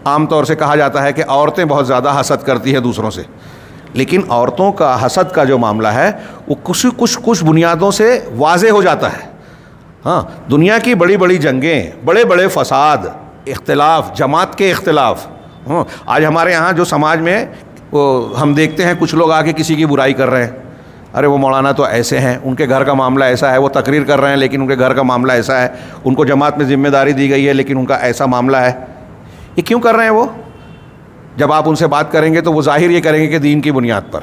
عام طور سے کہا جاتا ہے کہ عورتیں بہت زیادہ حسد کرتی ہیں دوسروں سے، لیکن عورتوں کا حسد کا جو معاملہ ہے وہ کچھ بنیادوں سے واضح ہو جاتا ہے۔ ہاں، دنیا کی بڑی بڑی جنگیں، بڑے بڑے فساد، اختلاف، جماعت کے اختلاف، آج ہمارے ہاں جو سماج میں ہم دیکھتے ہیں کچھ لوگ آ کے کسی کی برائی کر رہے ہیں، ارے وہ مولانا تو ایسے ہیں، ان کے گھر کا معاملہ ایسا ہے، وہ تقریر کر رہے ہیں لیکن ان کے گھر کا معاملہ ایسا ہے، ان کو جماعت میں ذمہ داری دی گئی ہے لیکن ان کا ایسا معاملہ ہے۔ یہ کیوں کر رہے ہیں وہ؟ جب آپ ان سے بات کریں گے تو وہ ظاہر یہ کریں گے کہ دین کی بنیاد پر۔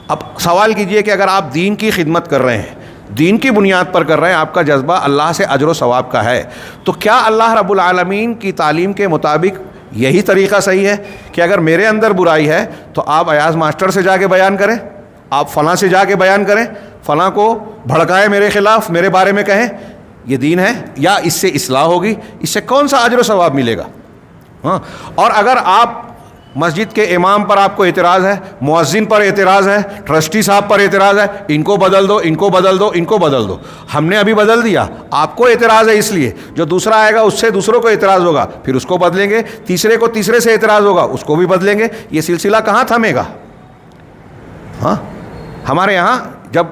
اب سوال کیجئے کہ اگر آپ دین کی خدمت کر رہے ہیں، دین کی بنیاد پر کر رہے ہیں، آپ کا جذبہ اللہ سے اجر و ثواب کا ہے، تو کیا اللہ رب العالمین کی تعلیم کے مطابق یہی طریقہ صحیح ہے کہ اگر میرے اندر برائی ہے تو آپ ایاز ماسٹر سے جا کے بیان کریں، آپ فلاں سے جا کے بیان کریں، فلاں کو بھڑکائیں میرے خلاف، میرے بارے میں کہیں، یہ دین ہے؟ یا اس سے اصلاح ہوگی؟ اس سے کون سا اجر و ثواب ملے گا؟ ہاں، اور اگر آپ مسجد کے امام پر آپ کو اعتراض ہے، مؤذن پر اعتراض ہے، ٹرسٹی صاحب پر اعتراض ہے، ان کو بدل دو، ان کو بدل دو، ان کو بدل دو، ہم نے ابھی بدل دیا، آپ کو اعتراض ہے اس لیے، جو دوسرا آئے گا اس سے دوسروں کو اعتراض ہوگا، پھر اس کو بدلیں گے، تیسرے کو تیسرے سے اعتراض ہوگا، اس کو بھی بدلیں گے، یہ سلسلہ کہاں تھمے گا؟ ہاں، ہمارے یہاں جب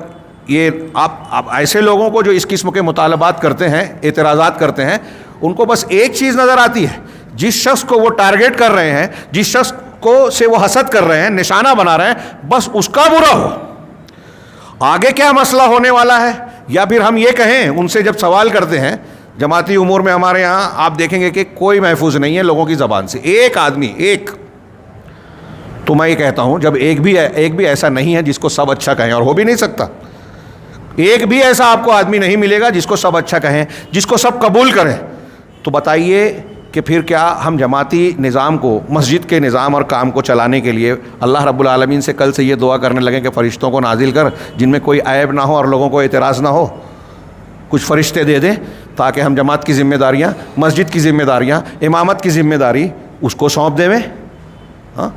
یہ آپ ایسے لوگوں کو جو اس قسم کے مطالبات کرتے ہیں، اعتراضات کرتے ہیں، ان کو بس ایک چیز نظر آتی ہے، جس شخص کو وہ ٹارگیٹ کر رہے ہیں، جس شخص کو سے وہ حسد کر رہے ہیں، نشانہ بنا رہے ہیں، بس اس کا برا ہو. آگے کیا مسئلہ ہونے والا ہے، یا پھر ہم یہ کہیں ان سے جب سوال کرتے ہیں جماعتی امور میں، ہمارے یہاں آپ دیکھیں گے کہ کوئی محفوظ نہیں ہے لوگوں کی زبان سے. ایک آدمی، ایک، تو میں یہ کہتا ہوں جب ایک بھی ایسا نہیں ہے جس کو سب اچھا کہیں، اور ہو بھی نہیں سکتا. ایک بھی ایسا آپ کو آدمی نہیں ملے گا جس کو سب اچھا کہیں، جس کو سب قبول کریں. تو بتائیے کہ پھر کیا ہم جماعتی نظام کو، مسجد کے نظام اور کام کو چلانے کے لیے اللہ رب العالمین سے کل سے یہ دعا کرنے لگیں کہ فرشتوں کو نازل کر جن میں کوئی عیب نہ ہو اور لوگوں کو اعتراض نہ ہو، کچھ فرشتے دے دیں تاکہ ہم جماعت کی ذمہ داریاں، مسجد کی ذمہ داریاں، امامت کی ذمہ داری اس کو سونپ دیں. ہاں،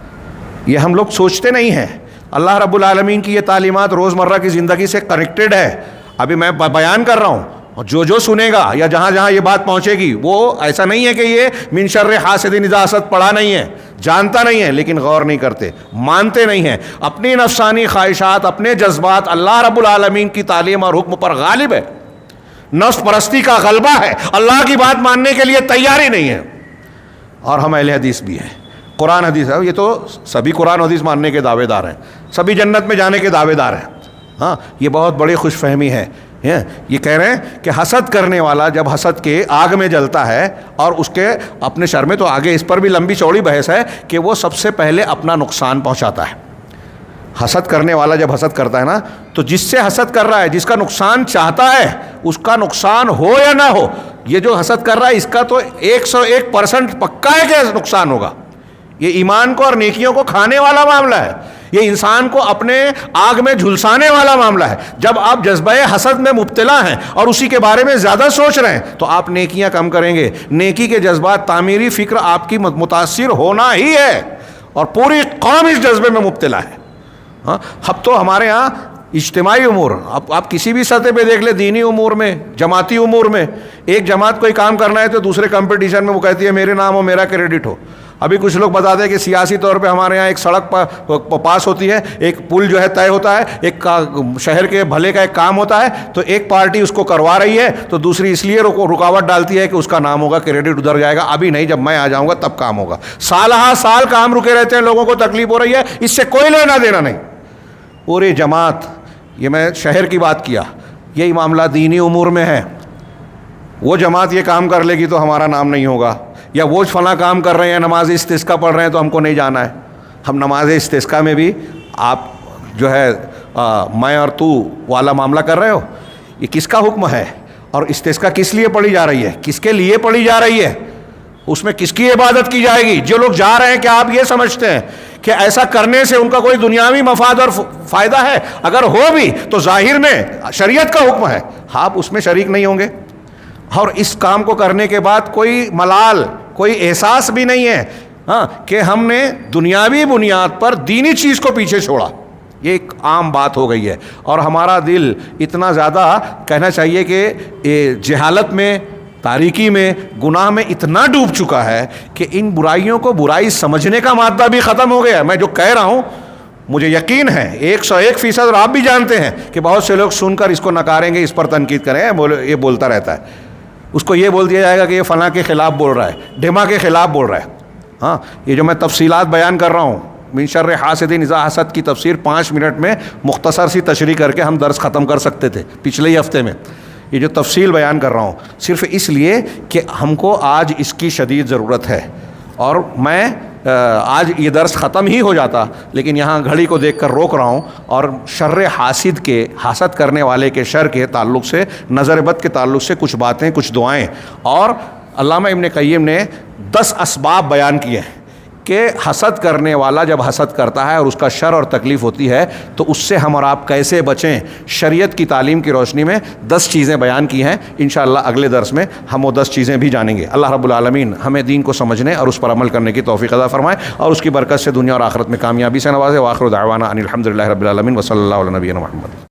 یہ ہم لوگ سوچتے نہیں ہیں. اللہ رب العالمین کی یہ تعلیمات روزمرہ کی زندگی سے کنیکٹڈ ہے. ابھی میں بیان کر رہا ہوں، اور جو سنے گا یا جہاں جہاں یہ بات پہنچے گی، وہ ایسا نہیں ہے کہ یہ من شر حاسد اذا حسد پڑھا نہیں ہے، جانتا نہیں ہے، لیکن غور نہیں کرتے، مانتے نہیں ہیں. اپنی نفسانی خواہشات، اپنے جذبات اللہ رب العالمین کی تعلیم اور حکم پر غالب ہے. نفس پرستی کا غلبہ ہے، اللہ کی بات ماننے کے لیے تیاری نہیں ہے. اور ہم اہل حدیث بھی ہیں، قرآن حدیث ہے. یہ تو سبھی قرآن حدیث ماننے کے دعوے دار ہیں، سبھی جنت میں جانے کے دعوے دار ہیں. ہاں، یہ بہت بڑی خوش فہمی ہے. یہ کہہ رہے ہیں کہ حسد کرنے والا جب حسد کے آگ میں جلتا ہے اور اس کے اپنے شر میں، تو آگے اس پر بھی لمبی چوڑی بحث ہے کہ وہ سب سے پہلے اپنا نقصان پہنچاتا ہے. حسد کرنے والا جب حسد کرتا ہے نا، تو جس سے حسد کر رہا ہے، جس کا نقصان چاہتا ہے، اس کا نقصان ہو یا نہ ہو، یہ جو حسد کر رہا ہے اس کا تو 101% پکا ہے کہ نقصان ہوگا. یہ ایمان کو اور نیکیوں کو کھانے والا معاملہ ہے. یہ انسان کو اپنے آگ میں جھلسانے والا معاملہ ہے. جب آپ جذبہ حسد میں مبتلا ہیں اور اسی کے بارے میں زیادہ سوچ رہے ہیں تو آپ نیکیاں کم کریں گے. نیکی کے جذبات، تعمیری فکر آپ کی متاثر ہونا ہی ہے، اور پوری قوم اس جذبے میں مبتلا ہے. ہاں، اب تو ہمارے ہاں اجتماعی امور، آپ کسی بھی سطح پہ دیکھ لیں، دینی امور میں، جماعتی امور میں، ایک جماعت کوئی کام کرنا ہے تو دوسرے کمپٹیشن میں وہ کہتی ہے میرے نام ہو، میرا کریڈٹ ہو. ابھی کچھ لوگ بتاتے ہیں کہ سیاسی طور پہ ہمارے ہاں ایک سڑک پاس ہوتی ہے، ایک پل جو ہے طے ہوتا ہے، ایک شہر کے بھلے کا ایک کام ہوتا ہے، تو ایک پارٹی اس کو کروا رہی ہے تو دوسری اس لیے رکاوٹ ڈالتی ہے کہ اس کا نام ہوگا، کریڈٹ ادھر جائے گا. ابھی نہیں، جب میں آ جاؤں گا تب کام ہوگا. سال کام رکے رہتے ہیں، لوگوں کو تکلیف ہو رہی ہے، اس سے کوئی لینا دینا نہیں. پوری جماعت، یہ میں شہر کی بات کیا، یہی معاملہ دینی امور میں ہے. وہ جماعت یہ کام کر لے گی تو ہمارا نام نہیں ہوگا، یا وہ فلاں کام کر رہے ہیں، نماز استسقا پڑھ رہے ہیں تو ہم کو نہیں جانا ہے. ہم نماز استسقا میں بھی آپ جو ہے میں اور تو والا معاملہ کر رہے ہو. یہ کس کا حکم ہے، اور استسقا کس لیے پڑھی جا رہی ہے، کس کے لیے پڑھی جا رہی ہے، اس میں کس کی عبادت کی جائے گی؟ جو لوگ جا رہے ہیں، کیا آپ یہ سمجھتے ہیں کہ ایسا کرنے سے ان کا کوئی دنیاوی مفاد اور فائدہ ہے؟ اگر ہو بھی تو ظاہر میں شریعت کا حکم ہے، آپ اس میں شریک نہیں ہوں گے. اور اس کام کو کرنے کے بعد کوئی ملال، کوئی احساس بھی نہیں ہے ہاں کہ ہم نے دنیاوی بنیاد پر دینی چیز کو پیچھے چھوڑا. یہ ایک عام بات ہو گئی ہے، اور ہمارا دل اتنا زیادہ کہنا چاہیے کہ جہالت میں، تاریکی میں، گناہ میں اتنا ڈوب چکا ہے کہ ان برائیوں کو برائی سمجھنے کا مادہ بھی ختم ہو گیا. میں جو کہہ رہا ہوں مجھے یقین ہے 101%، اور آپ بھی جانتے ہیں کہ بہت سے لوگ سن کر اس کو نکاریں گے، اس پر تنقید کریں گے، یہ بولتا رہتا ہے. اس کو یہ بول دیا جائے گا کہ یہ فلاں کے خلاف بول رہا ہے، ڈھما کے خلاف بول رہا ہے. ہاں، یہ جو میں تفصیلات بیان کر رہا ہوں، من شر حاسد اذا حسد کی تفسیر 5 منٹ میں مختصر سی تشریح کر کے ہم درس ختم کر سکتے تھے پچھلے ہی ہفتے میں. یہ جو تفصیل بیان کر رہا ہوں صرف اس لیے کہ ہم کو آج اس کی شدید ضرورت ہے. اور میں آج یہ درس ختم ہی ہو جاتا، لیکن یہاں گھڑی کو دیکھ کر روک رہا ہوں. اور شر حاسد کے، حسد کرنے والے کے شر کے تعلق سے، نظر بد کے تعلق سے کچھ باتیں، کچھ دعائیں. اور علامہ ابن قیم نے 10 اسباب بیان کیے ہیں کہ حسد کرنے والا جب حسد کرتا ہے اور اس کا شر اور تکلیف ہوتی ہے تو اس سے ہم اور آپ کیسے بچیں. شریعت کی تعلیم کی روشنی میں 10 چیزیں بیان کی ہیں. انشاءاللہ اگلے درس میں ہم وہ 10 چیزیں بھی جانیں گے. اللہ رب العالمین ہمیں دین کو سمجھنے اور اس پر عمل کرنے کی توفیق عطا فرمائے، اور اس کی برکت سے دنیا اور آخرت میں کامیابی سے نوازے. وآخر دعوانا ان الحمد للہ رب العالمین، وصلی اللہ علی نبینا محمد.